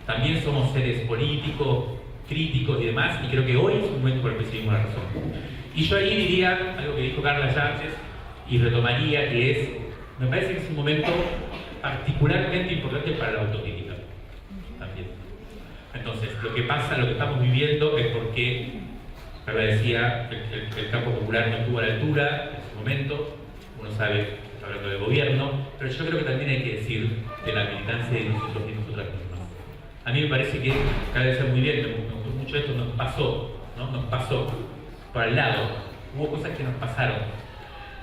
también somos seres políticos, críticos y demás, y creo que hoy es un momento para el pesimismo de la razón. Y yo ahí diría algo que dijo Carla ya antes, y retomaría, que es, me parece que es un momento particularmente importante para la autocrítica también. Entonces, lo que pasa, lo que estamos viviendo es porque, Carla decía, el campo popular no estuvo a la altura en su momento, uno sabe, está hablando de gobierno, pero yo creo que también hay que decir de la militancia de nosotros y nosotras mismas. A mí me parece que, cada vez muy bien, mucho de esto nos pasó, ¿no? Nos pasó por al lado, hubo cosas que nos pasaron,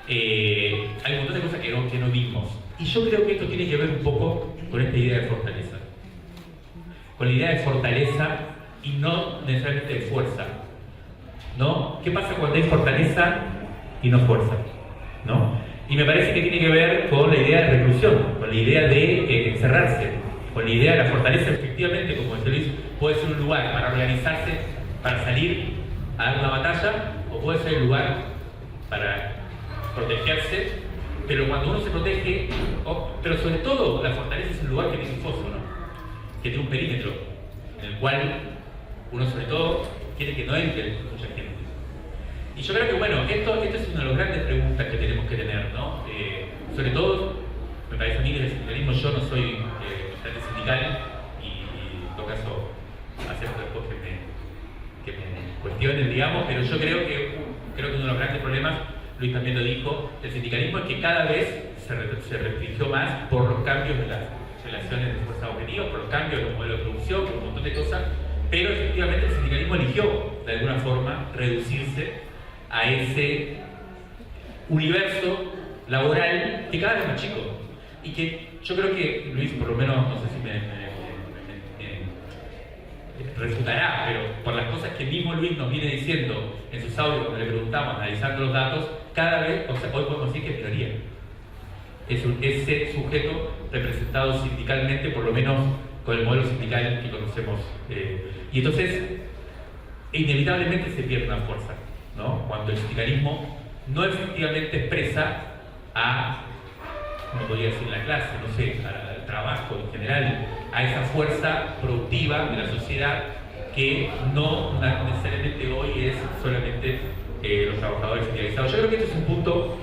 hay un montón de cosas que no vimos. Y yo creo que esto tiene que ver un poco con esta idea de fortaleza. Con la idea de fortaleza y no necesariamente de fuerza, ¿no? ¿Qué pasa cuando hay fortaleza y no fuerza? ¿No? Y me parece que tiene que ver con la idea de reclusión, con la idea de encerrarse, con la idea de la fortaleza. Efectivamente, como decía Luis, puede ser un lugar para organizarse, para salir a dar una batalla, o puede ser un lugar para protegerse, pero cuando uno se protege, pero sobre todo la fortaleza es un lugar que tiene un foso, ¿no? Que tiene un perímetro, en el cual uno sobre todo quiere que no entre mucha gente. Y yo creo que, bueno, esto es una de las grandes preguntas que tenemos que tener, ¿no? Sobre todo, me parece a mí desde el sindicalismo, yo no soy militante sindical, y en todo caso acepto después que me cuestionen, digamos, pero yo creo que uno de los grandes problemas, Luis también lo dijo, del sindicalismo es que cada vez se restringió más por los cambios de las relaciones de fuerza objetivos, por los cambios de los modelos de producción, por un montón de cosas, pero efectivamente el sindicalismo eligió de alguna forma reducirse a ese universo laboral que cada vez es más chico, y que yo creo que Luis, por lo menos, no sé si me refutará, pero por las cosas que mismo Luis nos viene diciendo en sus audios cuando le preguntamos, analizando los datos, cada vez, o sea, hoy podemos decir que es minoría. Ese sujeto representado sindicalmente, por lo menos con el modelo sindical que conocemos. Y entonces, inevitablemente se pierde una fuerza, ¿no? Cuando el sindicalismo no efectivamente expresa como podría decir en la clase, no sé, al trabajo en general, a esa fuerza productiva de la sociedad que no necesariamente hoy es solamente los trabajadores sindicalizados. Yo creo que este es un punto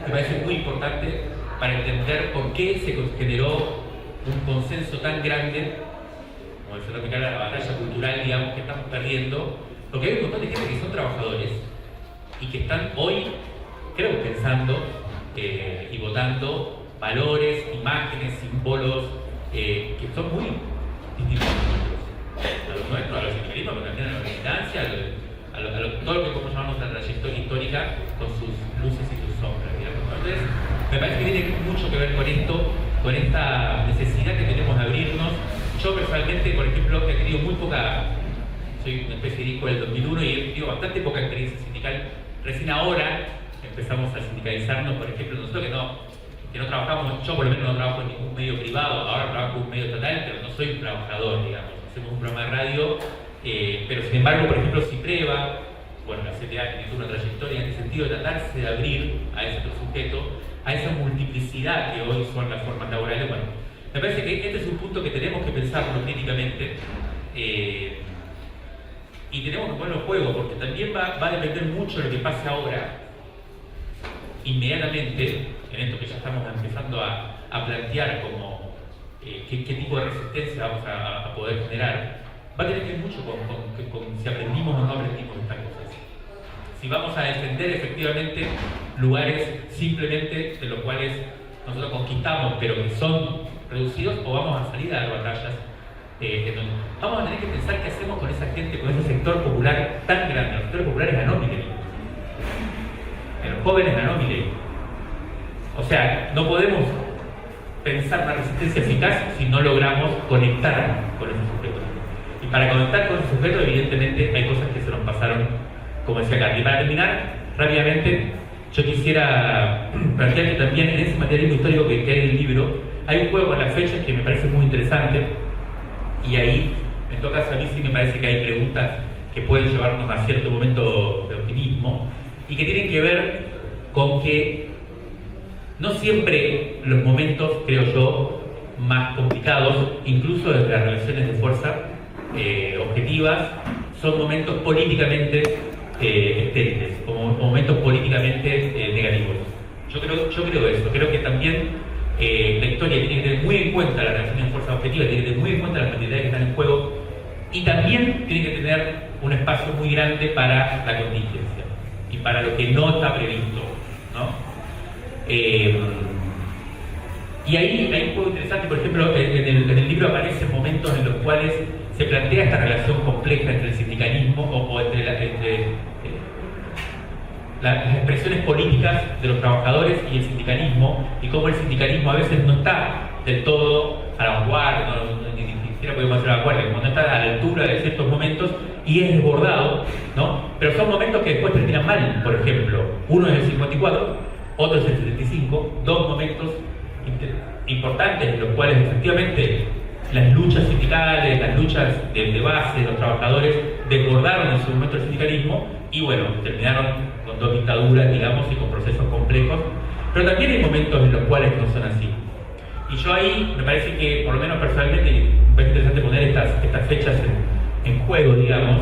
que me parece muy importante para entender por qué se generó un consenso tan grande, como decía también la batalla cultural, digamos, que estamos perdiendo, porque hay un montón de gente que son trabajadores y que están hoy, creo, pensando y votando valores, imágenes, símbolos que son muy distintos a los nuestros, a los sindicalismos, pero también a la militancia, todo lo que podemos llamar nuestra trayectoria histórica con sus luces y sus sombras, digamos. Entonces, me parece que tiene mucho que ver con esto, con esta necesidad que tenemos de abrirnos. Yo personalmente, por ejemplo, he tenido muy poca, soy una especie de hijo del 2001 y he tenido bastante poca experiencia sindical. Recién ahora empezamos a sindicalizarnos, por ejemplo, nosotros que no trabajamos, yo por lo menos no trabajo en ningún medio privado, ahora trabajo en un medio estatal, pero no soy un trabajador, digamos. Hacemos un programa de radio, pero sin embargo, por ejemplo, CIPREVA, bueno, la CTA tiene toda una trayectoria en el sentido de tratarse de abrir a ese otro sujeto, a esa multiplicidad que hoy son las formas laborales. Bueno, me parece que este es un punto que tenemos que pensarlo críticamente y tenemos que ponerlo en juego, porque también va a depender mucho de lo que pase ahora, inmediatamente, en esto que ya estamos empezando a plantear como qué tipo de resistencia vamos a poder generar. Va a tener que ver mucho con si aprendimos o no aprendimos estas cosas. Si vamos a defender efectivamente lugares simplemente de los cuales nosotros conquistamos, pero que son reducidos, o vamos a salir a dar batallas. Vamos a tener que pensar qué hacemos con esa gente, con ese sector popular tan grande. Los sectores populares ganó Milei. En los jóvenes ganó Milei. O sea, no podemos pensar una resistencia eficaz si no logramos conectar con esos sujetos. Y para conectar con esos sujetos, evidentemente, hay cosas que se nos pasaron, como decía Carly. Y para terminar, rápidamente, yo quisiera plantear que también en ese materialismo histórico que hay en el libro, hay un juego con las fechas que me parece muy interesante, y ahí, en todo caso, a mí sí me parece que hay preguntas que pueden llevarnos a cierto momento de optimismo, y que tienen que ver con que no siempre los momentos, creo yo, más complicados, incluso desde las relaciones de fuerza objetivas, son momentos políticamente estériles, o momentos políticamente negativos. Yo creo eso. Creo que también la historia tiene que tener muy en cuenta las relaciones de fuerza objetivas, tiene que tener muy en cuenta las cantidades que están en juego, y también tiene que tener un espacio muy grande para la contingencia y para lo que no está previsto, ¿no? Y ahí hay un juego interesante. Por ejemplo, en el libro aparecen momentos en los cuales se plantea esta relación compleja entre el sindicalismo o entre las expresiones políticas de los trabajadores y el sindicalismo, y cómo el sindicalismo a veces no está del todo a la vanguardia, ni siquiera podemos hacer a la vanguardia, como no está a la altura de ciertos momentos y es desbordado, ¿no? Pero son momentos que después terminan mal. Por ejemplo, uno es el 54, otro es el 75, dos momentos importantes en los cuales efectivamente las luchas sindicales, las luchas de base de los trabajadores desbordaron en su momento el sindicalismo y bueno, terminaron con dos dictaduras, digamos, y con procesos complejos, pero también hay momentos en los cuales no son así. Y yo ahí me parece que, por lo menos personalmente, me parece interesante poner estas fechas en juego, digamos.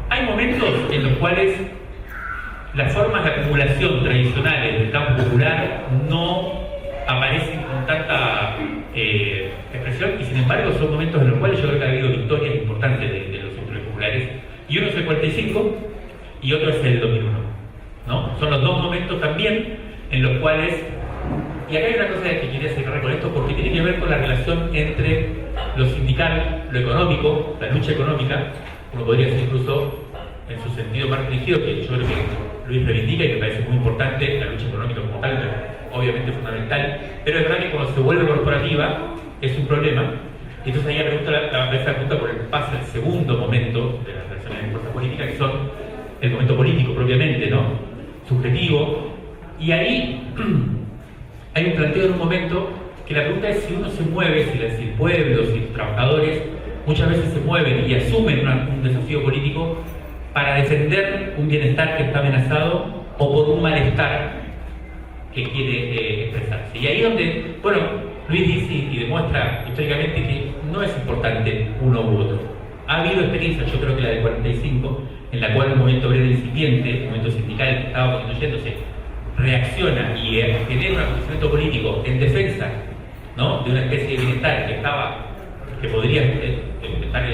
Hay momentos en los cuales las formas de acumulación tradicionales del campo popular no aparecen con tanta expresión, y sin embargo son momentos en los cuales yo creo que ha habido victorias importantes de los sectores populares, y uno es el 45 y otro es el 2001, ¿no? Son los dos momentos también en los cuales, y acá hay una cosa que quería cerrar con esto porque tiene que ver con la relación entre lo sindical, lo económico, la lucha económica, uno podría decir incluso en su sentido más dirigido, que yo creo que Luis reivindica y me parece muy importante, la lucha económica como tal, obviamente fundamental, pero es verdad que cuando se vuelve corporativa es un problema. Y entonces ahí la pregunta por el pasa al segundo momento de las relaciones de fuerza política, que son el momento político propiamente, ¿no? Subjetivo. Y ahí hay un planteo en un momento que la pregunta es si uno se mueve, si el pueblo, si los trabajadores muchas veces se mueven y asumen un desafío político para defender un bienestar que está amenazado o por un malestar que quiere expresarse. Y ahí donde, bueno, Luis dice y demuestra históricamente que no es importante uno u otro. Ha habido experiencias, yo creo que la del 45, en la cual un movimiento obrero incipiente, un movimiento sindical que estaba constituyéndose, reacciona y genera un acontecimiento político en defensa, ¿no?, de una especie de bienestar que podría estar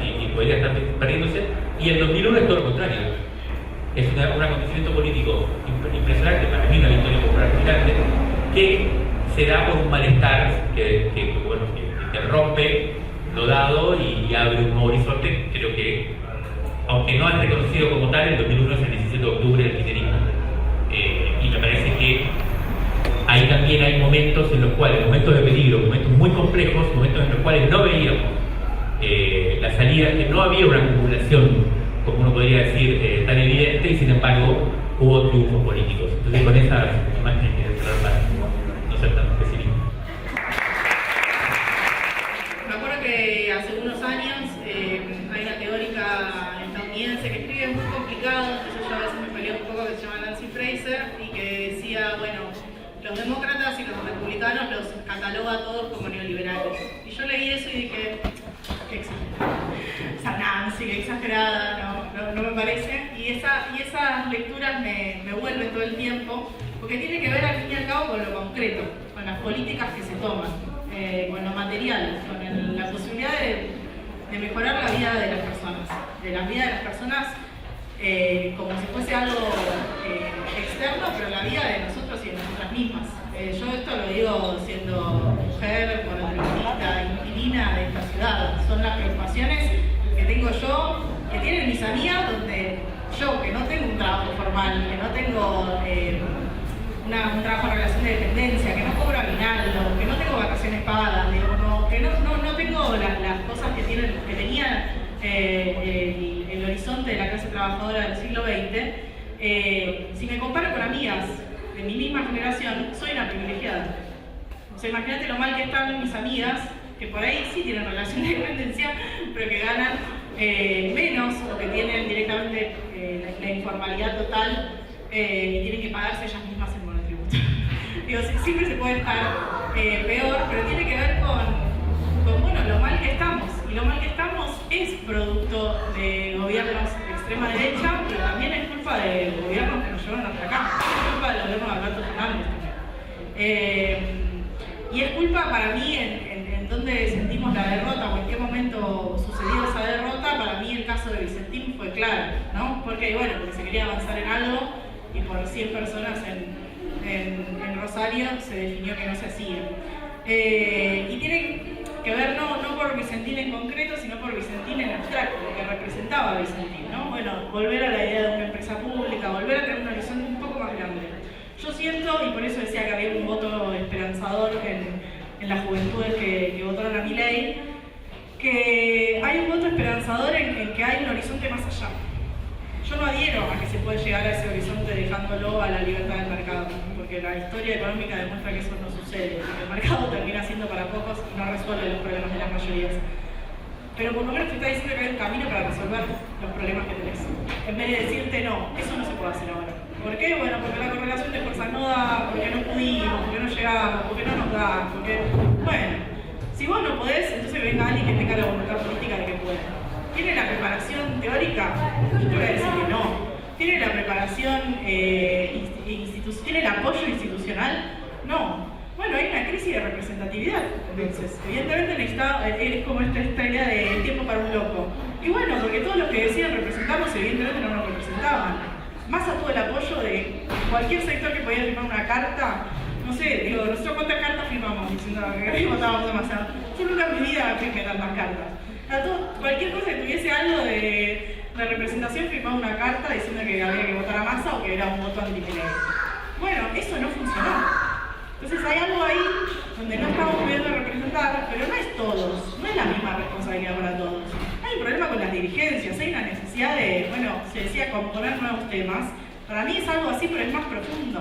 y podría estar perdiéndose, y el 2001 es todo lo contrario. Es un acontecimiento político impresionante, para mí una victoria popular gigante, que se da por un malestar que rompe lo dado y abre un nuevo horizonte. Creo que, aunque no han reconocido como tal, el 2001 es el 17 de octubre del kirchnerismo. Y me parece que ahí también hay momentos en los cuales, momentos de peligro, momentos muy complejos, momentos en los cuales no veíamos la salida, que no había una acumulación, como uno podría decir, tan evidente, y sin embargo hubo triunfos políticos. Entonces, con esas imágenes que cerrar para no ser tan específico. Me acuerdo que hace unos años hay una teórica estadounidense que escribe muy complicado, entonces yo a veces me peleé un poco, que se llama Nancy Fraser, y que decía, bueno, los demócratas y los republicanos los cataloga a todos como neoliberales. Y yo leí eso y dije, qué exagerada. O sea, Nancy, qué exagerada, no me parece. Y esas lecturas me vuelven todo el tiempo, porque tiene que ver al fin y al cabo con lo concreto, con las políticas que se toman, con lo material, con la posibilidad de mejorar la vida de las personas, como si fuese algo externo, pero la vida de nosotros y de nosotras mismas. Yo esto lo digo siendo mujer, columnista, inquilina de esta ciudad. Son las preocupaciones que tengo yo, que tienen mis amigas, donde yo, que no tengo un trabajo formal, que no tengo un trabajo en relación de dependencia, que no cobro aguinaldo, que no tengo vacaciones pagadas, digo, que no tengo las cosas que tenía el horizonte de la clase trabajadora del siglo XX, si me comparo con amigas de mi misma generación, soy una privilegiada. O sea, imagínate lo mal que están mis amigas, que por ahí sí tienen relación de dependencia, pero que ganan menos, o que tienen directamente la informalidad total y tienen que pagarse ellas mismas el monotributo. Digo, siempre se puede estar peor, pero tiene que ver con bueno, lo mal que estamos. Y lo mal que estamos es producto de gobiernos de extrema derecha, pero también es culpa de gobiernos que nos llevaron hasta acá. Es culpa del gobierno de Alberto Fernández también. Y es culpa para mí en donde sentimos la derrota o en qué momento sucedió esa derrota. Para mí el caso de Vicentín fue claro, ¿no? Porque se quería avanzar en algo y por 100 personas en Rosario se definió que no se hacía. Y tiene que ver no por Vicentín en concreto, sino por Vicentín en abstracto, lo que representaba Vicentín, ¿no? Bueno, volver a la idea de una empresa pública, volver a tener un horizonte un poco más grande. Yo siento, y por eso decía que había un voto esperanzador en las juventudes que votaron a Milei, que hay un voto esperanzador en que hay un horizonte más allá. Yo no adhiero a que se puede llegar a ese horizonte dejándolo a la libertad del mercado, porque la historia económica demuestra que eso no sucede, que el mercado termina siendo para pocos y no resuelve los problemas de las mayorías. Pero por lo menos te está diciendo que hay un camino para resolver los problemas que tenés, en vez de decirte no, eso no se puede hacer ahora. ¿Por qué? Bueno, porque la correlación de fuerzas no da, porque no pudimos, porque no llegamos, porque no nos da, porque... Bueno, si vos no podés, entonces venga alguien que tenga la voluntad política de que pueda. ¿Tiene la preparación teórica? Yo te voy a decir que no. ¿Tiene la preparación, tiene el apoyo institucional? No. Bueno, hay una crisis de representatividad. Entonces, evidentemente es como esta idea de tiempo para un loco. Y bueno, porque todos los que decían representarnos, evidentemente no nos representaban. Massa tuvo el apoyo de cualquier sector que podía firmar una carta. No sé, digo, nosotros cuántas cartas firmamos diciendo que votábamos demasiado. Yo nunca en mi vida firmé tantas cartas. Cualquier cosa que tuviese algo de representación firmaba una carta diciendo que había que votar a Massa o que era un voto anti-Milei. Bueno, eso no funcionó. Entonces hay algo ahí donde no estamos pudiendo representar, pero no es todos, no es la misma responsabilidad para todos. Hay un problema con las dirigencias, hay una necesidad de, se decía, componer nuevos temas. Para mí es algo así, pero es más profundo.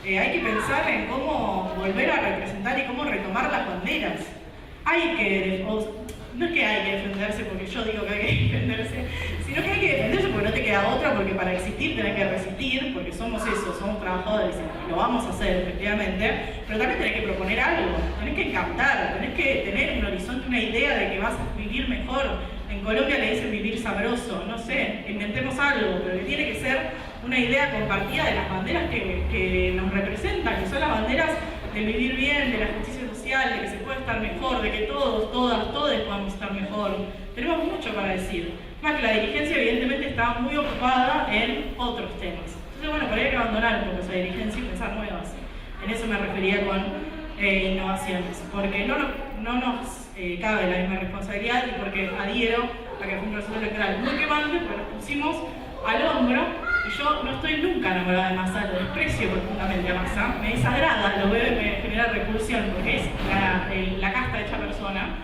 Hay que pensar en cómo volver a representar y cómo retomar las banderas. No es que hay que defenderse porque yo digo que hay que defenderse, sino que hay que defenderse porque no te queda otra, porque para existir tenés que resistir, porque somos eso, somos trabajadores y lo vamos a hacer efectivamente, pero también tenés que proponer algo, tenés que encantar, tenés que tener un horizonte, una idea de que vas a vivir mejor En Colombia le dicen vivir sabroso, no sé, inventemos algo, pero que tiene que ser una idea compartida de las banderas que nos representan, que son las banderas del vivir bien, de la justicia social, de que se puede estar mejor, de que todos, todas, todos podamos estar mejor. Tenemos mucho para decir. Más que la dirigencia evidentemente está muy ocupada en otros temas. Entonces, bueno, pero hay que abandonar un poco esa dirigencia y pensar nuevas. En eso me refería con innovaciones, porque no nos cabe la misma responsabilidad y porque adhiero a que fue un proceso electoral muy quemante, porque nos pusimos al hombro y yo no estoy nunca enamorada de Massa, lo desprecio profundamente a Massa, me desagrada, lo veo y me genera repulsión porque es la casta hecha persona.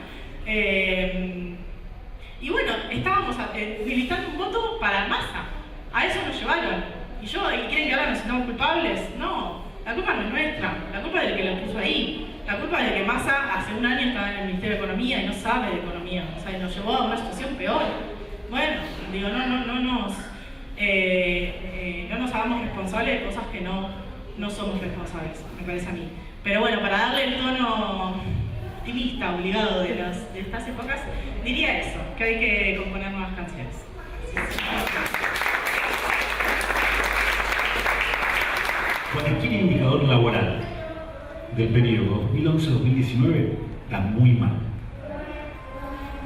Y bueno, estábamos utilizando un voto para Massa, a eso nos llevaron. ¿Y quieren que ahora nos sintamos culpables? No, la culpa no es nuestra, la culpa es del que lo puso ahí. La culpa es de que Massa hace un año estaba en el Ministerio de Economía y no sabe de economía, o sea, y nos llevó a una situación peor. Bueno, digo, no nos hagamos responsables de cosas que no somos responsables, me parece a mí. Pero bueno, para darle el tono optimista, obligado de estas épocas, diría eso, que hay que componer nuevas canciones. Cualquier indicador laboral del periodo 2011-2019 está muy mal.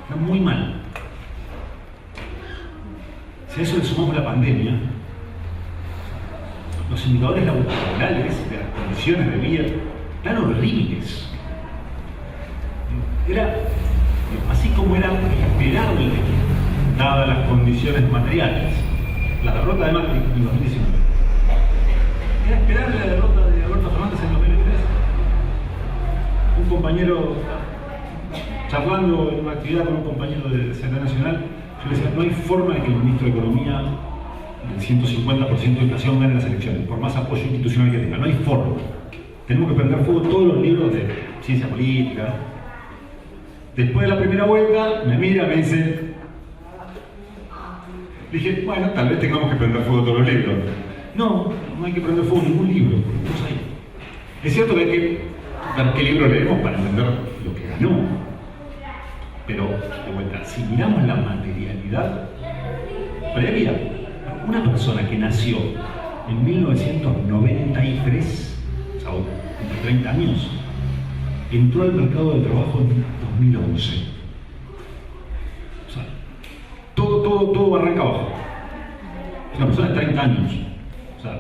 Está muy mal. Si a eso le sumamos la pandemia, los indicadores laborales de las condiciones de vida están horribles. Era así como era esperable, dadas las condiciones materiales, la derrota de Macri en 2019. Era esperable la derrota de Alberto Fernández en 2023. Un compañero, charlando en una actividad con un compañero de Seguridad Nacional, yo le decía, no hay forma de que el ministro de Economía del 150% de inflación gane las elecciones, por más apoyo institucional que tenga. No hay forma. Tenemos que prender fuego todos los libros de ciencia política. Después de la primera vuelta, me mira, me dice... Dije, bueno, tal vez tengamos que prender fuego todos los libros. No hay que prender fuego ningún libro. No hay. Es cierto que hay que ver qué libro leemos para entender lo que ganó. Pero, de vuelta, si miramos la materialidad previa, una persona que nació en 1993, o sea, entre 30 años, entró al mercado de trabajo en 2011. O sea, todo arranca abajo. Es una persona de 30 años. O sea,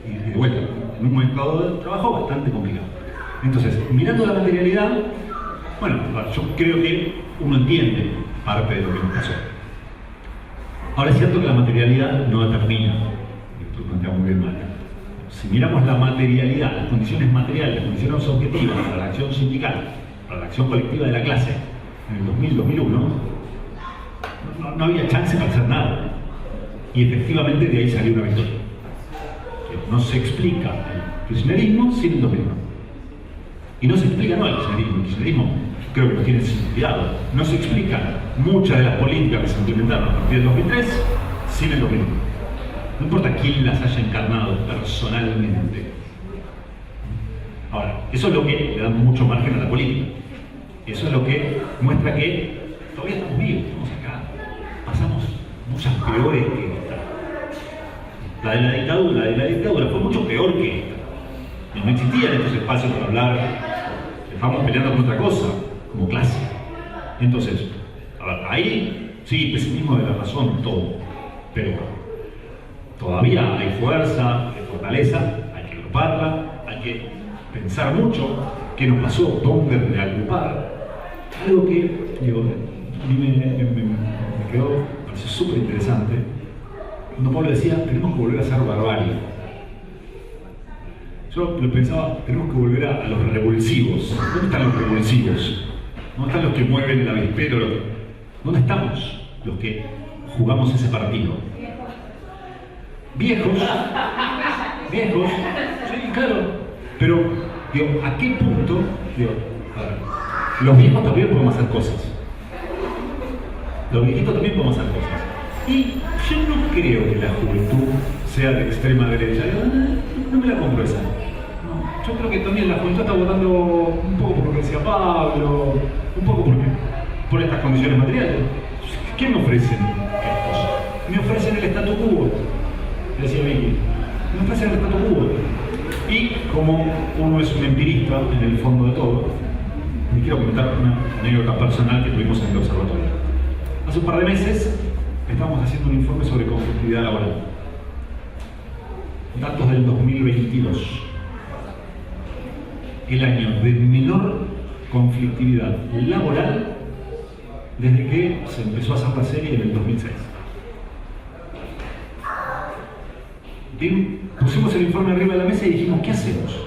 y de vuelta, en un mercado de trabajo bastante complicado. Entonces, mirando la materialidad, bueno, yo creo que uno entiende parte de lo que nos pasó. Ahora es cierto que la materialidad no determina, esto plantea muy bien Marca. Si miramos la materialidad, las condiciones materiales, las condiciones objetivas para la acción sindical, para la acción colectiva de la clase, en el 2000-2001, no había chance para hacer nada. Y efectivamente de ahí salió una victoria. No se explica el kirchnerismo sin el 2001. Y no se explica no el kirchnerismo creo que no tiene sentido. No se explica muchas de las políticas que se implementaron a partir del 2003 sin el 2001. No importa quién las haya encarnado personalmente. Ahora, eso es lo que le da mucho margen a la política. Eso es lo que muestra que todavía estamos vivos, estamos acá. Pasamos muchas peores que esta. La de la dictadura fue mucho peor que esta. No existían estos espacios para hablar. Estábamos peleando con otra cosa, como clase. Entonces, a ver, ahí sí, pesimismo de la razón, todo. Pero todavía hay fuerza, hay fortaleza, hay que agruparla, hay que pensar mucho qué nos pasó, dónde reagrupar. Algo que, digo, a mí me quedó, me pareció súper interesante. Cuando Pablo decía, tenemos que volver a ser barbarie. Yo lo pensaba, tenemos que volver a los revulsivos. ¿Dónde están los revulsivos? ¿Dónde están los que mueven el avispero? ¿Dónde estamos los que jugamos ese partido? Viejos, sí, claro. Pero, digo, ¿a qué punto? Digo, a ver, los viejos también podemos hacer cosas. Los viejitos también podemos hacer cosas. Y yo no creo que la juventud sea de extrema derecha. No me la compro esa. No, yo creo que también la juventud está votando un poco por lo que decía Pablo, un poco por estas condiciones materiales. ¿Qué me ofrecen estos? Me ofrecen el statu quo, decía Vicky. Me ofrecen el statu quo. Y como uno es un empirista en el fondo de todo, me quiero comentar una anécdota personal que tuvimos en el observatorio. Hace un par de meses estábamos haciendo un informe sobre conflictividad laboral. Datos del 2022. El año de menor conflictividad laboral desde que se empezó a hacer la serie en el 2006. Bien, pusimos el informe arriba de la mesa y dijimos, ¿qué hacemos?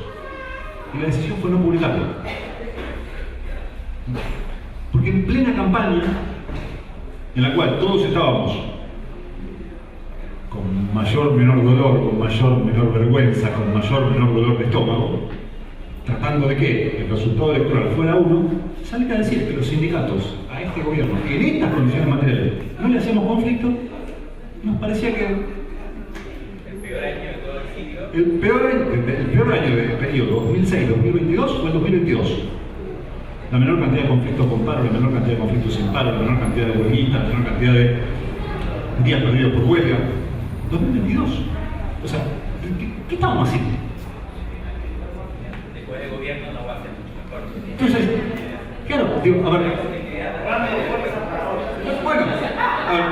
Y la decisión fue no publicarlo. Porque en plena campaña, en la cual todos estábamos con mayor o menor dolor, con mayor o menor vergüenza, con mayor o menor dolor de estómago, tratando de que el resultado electoral fuera uno, salen a decir que los sindicatos a este gobierno, en estas condiciones materiales, no le hacemos conflicto, nos parecía que el peor año del periodo 2006-2022 fue el 2022. La menor cantidad de conflictos con paro, la menor cantidad de conflictos sin paro, la menor cantidad de huelguistas, la menor cantidad de días perdidos por huelga. 2022. O sea, ¿qué estamos haciendo? Después del gobierno no va a ser mucho mejor. Entonces, claro, digo, a ver. Bueno, a ver.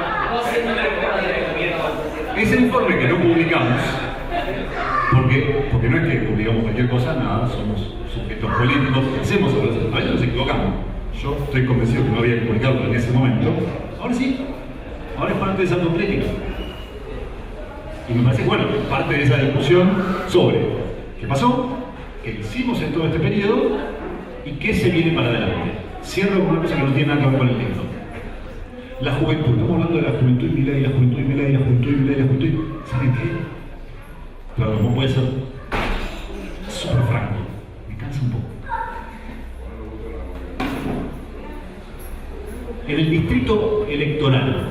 Ese informe que no publicamos, porque no es que publicamos cualquier cosa, nada, somos sujetos políticos, hacemos a veces nos equivocamos. Yo estoy convencido que no había que publicarlo en ese momento. Ahora sí, ahora es parte de esa autocrítica. Y me parece, bueno, parte de esa discusión sobre qué pasó, qué hicimos en todo este periodo y qué se viene para adelante. Cierro con una cosa que no tiene nada que ver con el libro. La juventud, estamos hablando de la juventud y Milei, la juventud y Milei, la juventud y Milei, la juventud. ¿Saben qué? Claro, no puede ser súper franco. Me cansa un poco. En el distrito electoral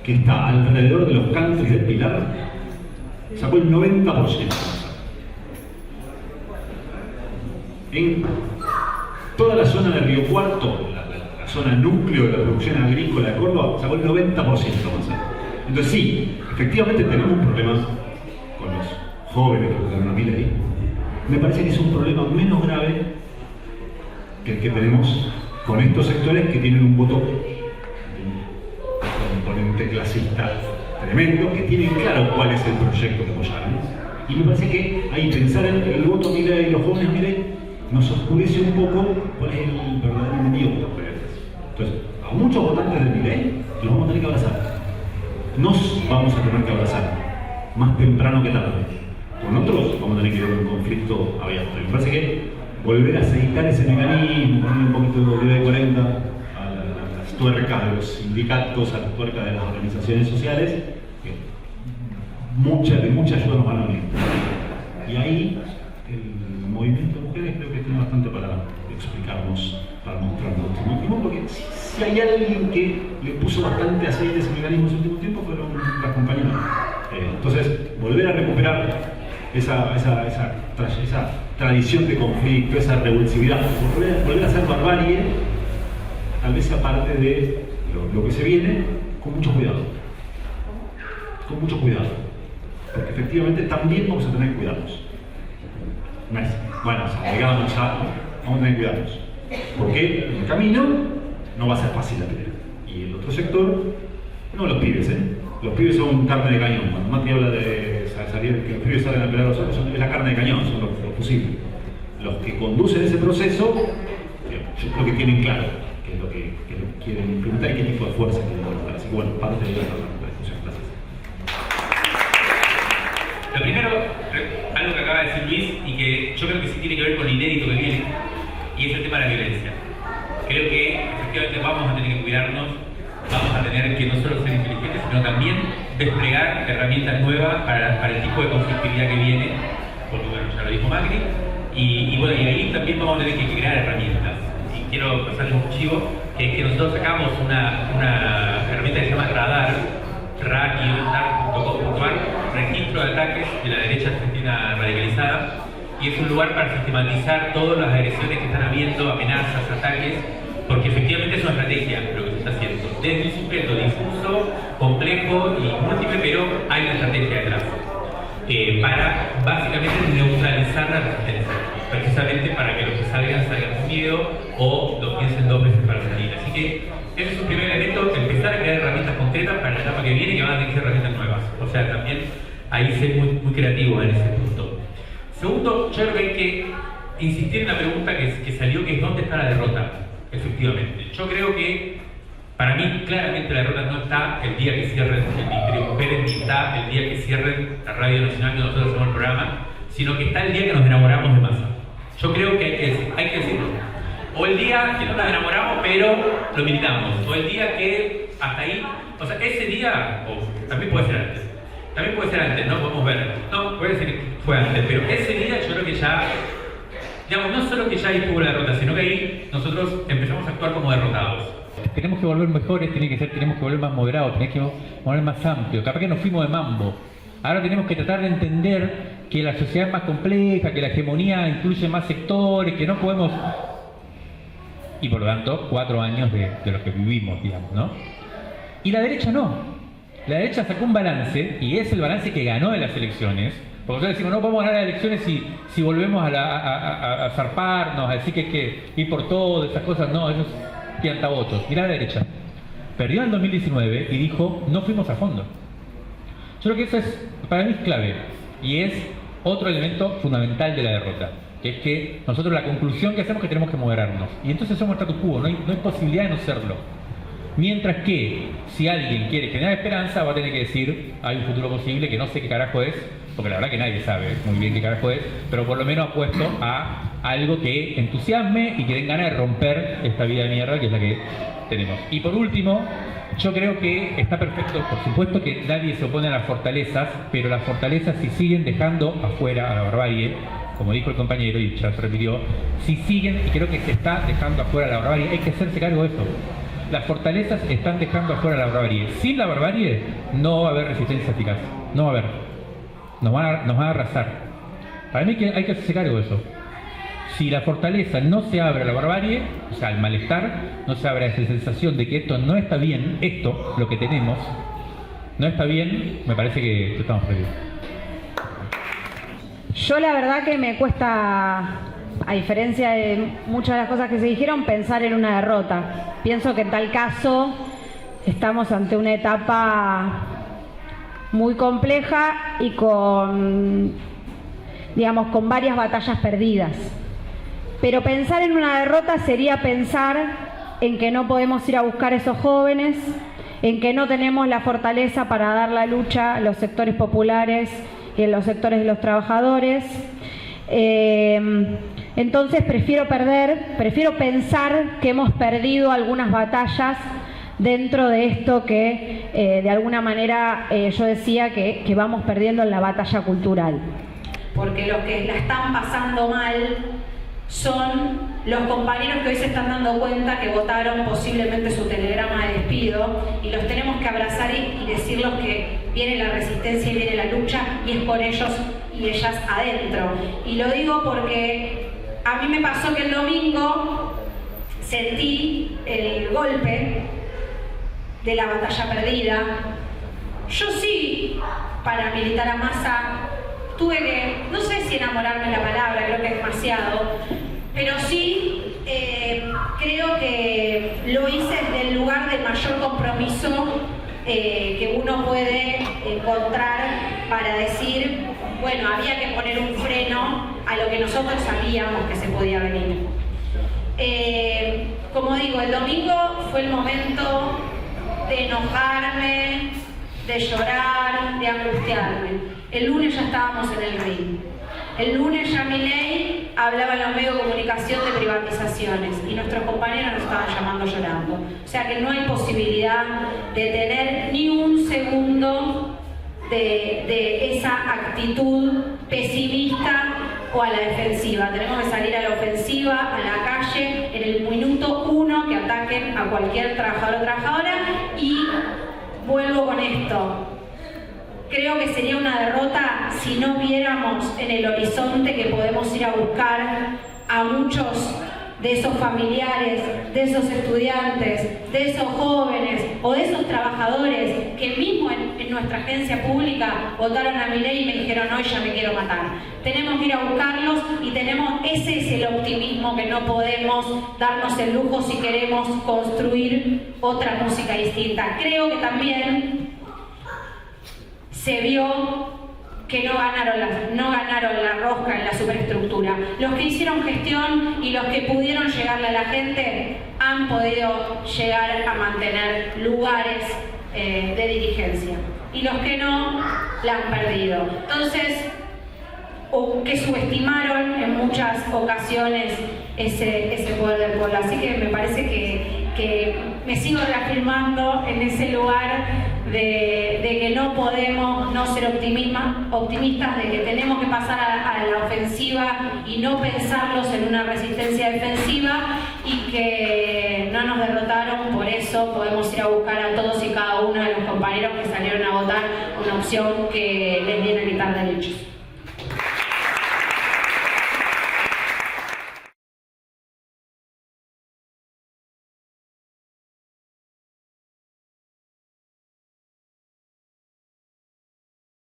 que está alrededor de los countries del Pilar, sacó el 90%. En toda la zona de Río Cuarto, la zona núcleo de la producción agrícola de Córdoba, sacó el 90% más. Entonces sí, efectivamente tenemos un problema con los jóvenes que votaron a Milei. Me parece que es un problema menos grave que el que tenemos con estos sectores que tienen un voto de un componente clasista tremendo, que tienen claro cuál es el proyecto que apoyaron. Y me parece que ahí pensar en el voto Milei y los jóvenes Milei nos oscurece un poco cuál es el verdadero enemigo de los periodistas. Entonces, a muchos votantes de Milei los vamos a tener que abrazar. Nos vamos a tener que abrazar, más temprano que tarde. Con otros vamos a tener que ir a un conflicto abierto. Y me parece que volver a aceitar ese mecanismo, poner un poquito de W40 a las tuercas de los sindicatos, a las tuercas de las organizaciones sociales, que mucha ayuda nos van a venir. Y ahí el movimiento de mujeres creo que tiene bastante para explicarnos, para mostrarnos este motivo, porque si hay alguien que le puso bastante aceite a ese mecanismo en su último tiempo fueron las compañeras. Entonces, volver a recuperar esa tradición de conflicto, esa revulsividad, volver a hacer barbarie, tal vez sea parte de lo que se viene, con mucho cuidado. Con mucho cuidado. Porque efectivamente también vamos a tener que cuidarnos. Bueno, llegamos ya, vamos a tener que cuidarnos. Porque en el camino no va a ser fácil la pelea. Y el otro sector, no los pibes, Los pibes son carne de cañón. Cuando Mati habla de salir, que los pibes salen a pelear a los otros, es la carne de cañón, son los fusibles. Los que conducen ese proceso, yo creo que tienen claro qué es lo que quieren implementar y qué tipo de fuerza quieren implementar. Así que bueno, parte de la discusión. Gracias. Lo primero, algo que acaba de decir Luis y que yo creo que sí tiene que ver con el inédito que viene, y es el tema de la violencia. Creo que efectivamente vamos a tener que cuidarnos, vamos a tener que no solo ser inteligentes, sino también desplegar herramientas nuevas para el tipo de conflictividad que viene, porque bueno, ya lo dijo Macri, y bueno, y ahí también vamos a tener que crear herramientas. Y quiero pasarles un chivo, que es que nosotros sacamos una herramienta que se llama radar.com.ar, registro de ataques de la derecha argentina radicalizada, y es un lugar para sistematizar todas las agresiones que están habiendo, amenazas, ataques, porque efectivamente es una estrategia. Lo que se está haciendo. Desde un sujeto difuso, complejo y múltiple, pero hay una estrategia detrás. Para básicamente neutralizar la resistencia, precisamente para que los que salgan con miedo o lo piensen dos veces para salir. Así que ese es un primer elemento, empezar a crear herramientas concretas para la etapa que viene, que van a tener que ser herramientas nuevas. O sea, también ahí ser muy creativo en ese punto. Segundo, yo creo que hay que insistir en la pregunta que salió, que es ¿dónde está la derrota? Efectivamente. Yo creo que para mí claramente la derrota no está el día que cierren el Ministerio de Mujeres, ni está el día que cierren la Radio Nacional que nosotros hacemos el programa, sino que está el día que nos enamoramos de Massa. Yo creo que hay que decirlo. O el día que no nos enamoramos, pero lo militamos. O el día que hasta ahí, o sea, ese día, o también puede ser antes. También puede ser antes, no podemos ver. No, puede ser que fue antes, pero ese día yo creo que ya, digamos, no solo que ya ahí tuvo la derrota, sino que ahí nosotros empezamos a actuar como derrotados. Tenemos que volver mejores, tenemos que volver más moderados, tenemos que volver más amplios. Capaz que nos fuimos de mambo. Ahora tenemos que tratar de entender que la sociedad es más compleja, que la hegemonía incluye más sectores, que no podemos... Y por lo tanto, 4 años de los que vivimos, digamos, ¿no? Y la derecha no. La derecha sacó un balance, y es el balance que ganó en las elecciones. Porque nosotros decimos, no podemos ganar las elecciones si volvemos a zarparnos, a decir que hay que ir por todo, esas cosas. No, esos piantavotos. Mirá la derecha. Perdió en el 2019 y dijo, no fuimos a fondo. Yo creo que eso es, para mí es clave. Y es otro elemento fundamental de la derrota. Que es que nosotros la conclusión que hacemos es que tenemos que moderarnos. Y entonces somos status quo, no hay posibilidad de no serlo. Mientras que, si alguien quiere generar esperanza, va a tener que decir, hay un futuro posible que no sé qué carajo es, porque la verdad que nadie sabe muy bien qué carajo es, pero por lo menos apuesto a algo que entusiasme y que den ganas de romper esta vida de mierda que es la que tenemos. Y por último, yo creo que está perfecto, por supuesto que nadie se opone a las fortalezas, pero las fortalezas si siguen dejando afuera a la barbarie, como dijo el compañero y ya se repitió, si siguen, y creo que se está dejando afuera a la barbarie, hay que hacerse cargo de eso. Las fortalezas están dejando afuera la barbarie. Sin la barbarie no va a haber resistencia eficaz. No va a haber. Nos van a arrasar. Para mí hay que hacerse cargo de eso. Si la fortaleza no se abre a la barbarie, o sea, al malestar, no se abre a esa sensación de que esto no está bien, esto, lo que tenemos, no está bien, me parece que estamos perdidos. Yo la verdad que me cuesta, a diferencia de muchas de las cosas que se dijeron, pensar en una derrota. Pienso que en tal caso estamos ante una etapa muy compleja y con varias batallas perdidas. Pero pensar en una derrota sería pensar en que no podemos ir a buscar a esos jóvenes, en que no tenemos la fortaleza para dar la lucha a los sectores populares y en los sectores de los trabajadores. Entonces prefiero pensar que hemos perdido algunas batallas dentro de esto que de alguna manera yo decía que vamos perdiendo en la batalla cultural. Porque los que la están pasando mal son los compañeros que hoy se están dando cuenta que votaron posiblemente su telegrama de despido, y los tenemos que abrazar y decirles que viene la resistencia y viene la lucha, y es por ellos y ellas adentro. Y lo digo porque a mí me pasó que el domingo sentí el golpe de la batalla perdida. Yo sí, para militar a Massa, tuve que, no sé si enamorarme la palabra, creo que es demasiado, pero sí creo que lo hice desde el lugar del mayor compromiso que uno puede encontrar para decir, bueno, había que poner un freno a lo que nosotros sabíamos que se podía venir. Como digo, el domingo fue el momento de enojarme, de llorar, de angustiarme. El lunes ya estábamos en el ring. El lunes ya Milei hablaba en los medios de comunicación de privatizaciones y nuestros compañeros nos estaban llamando llorando. O sea que no hay posibilidad de tener ni un segundo de esa actitud pesimista o a la defensiva. Tenemos que salir a la ofensiva, a la calle, en el minuto 1 que ataquen a cualquier trabajador o trabajadora. Y vuelvo con esto. Creo que sería una derrota si no viéramos en el horizonte que podemos ir a buscar a muchos de esos familiares, de esos estudiantes, de esos jóvenes o de esos trabajadores que mismo en nuestra agencia pública votaron a Milei y me dijeron hoy ya me quiero matar. Tenemos que ir a buscarlos y ese es el optimismo que no podemos darnos el lujo si queremos construir otra música distinta. Creo que también se vio que no ganaron la rosca en la superestructura. Los que hicieron gestión y los que pudieron llegarle a la gente han podido llegar a mantener lugares de dirigencia. Y los que no, la han perdido. Entonces, o que subestimaron en muchas ocasiones ese poder del pueblo. Así que me parece que me sigo reafirmando en ese lugar de que no podemos no ser optimistas, de que tenemos que pasar a la ofensiva y no pensarlos en una resistencia defensiva y que no nos derrotaron, por eso podemos ir a buscar a todos y cada uno de los compañeros que salieron a votar una opción que les viene a quitar derechos.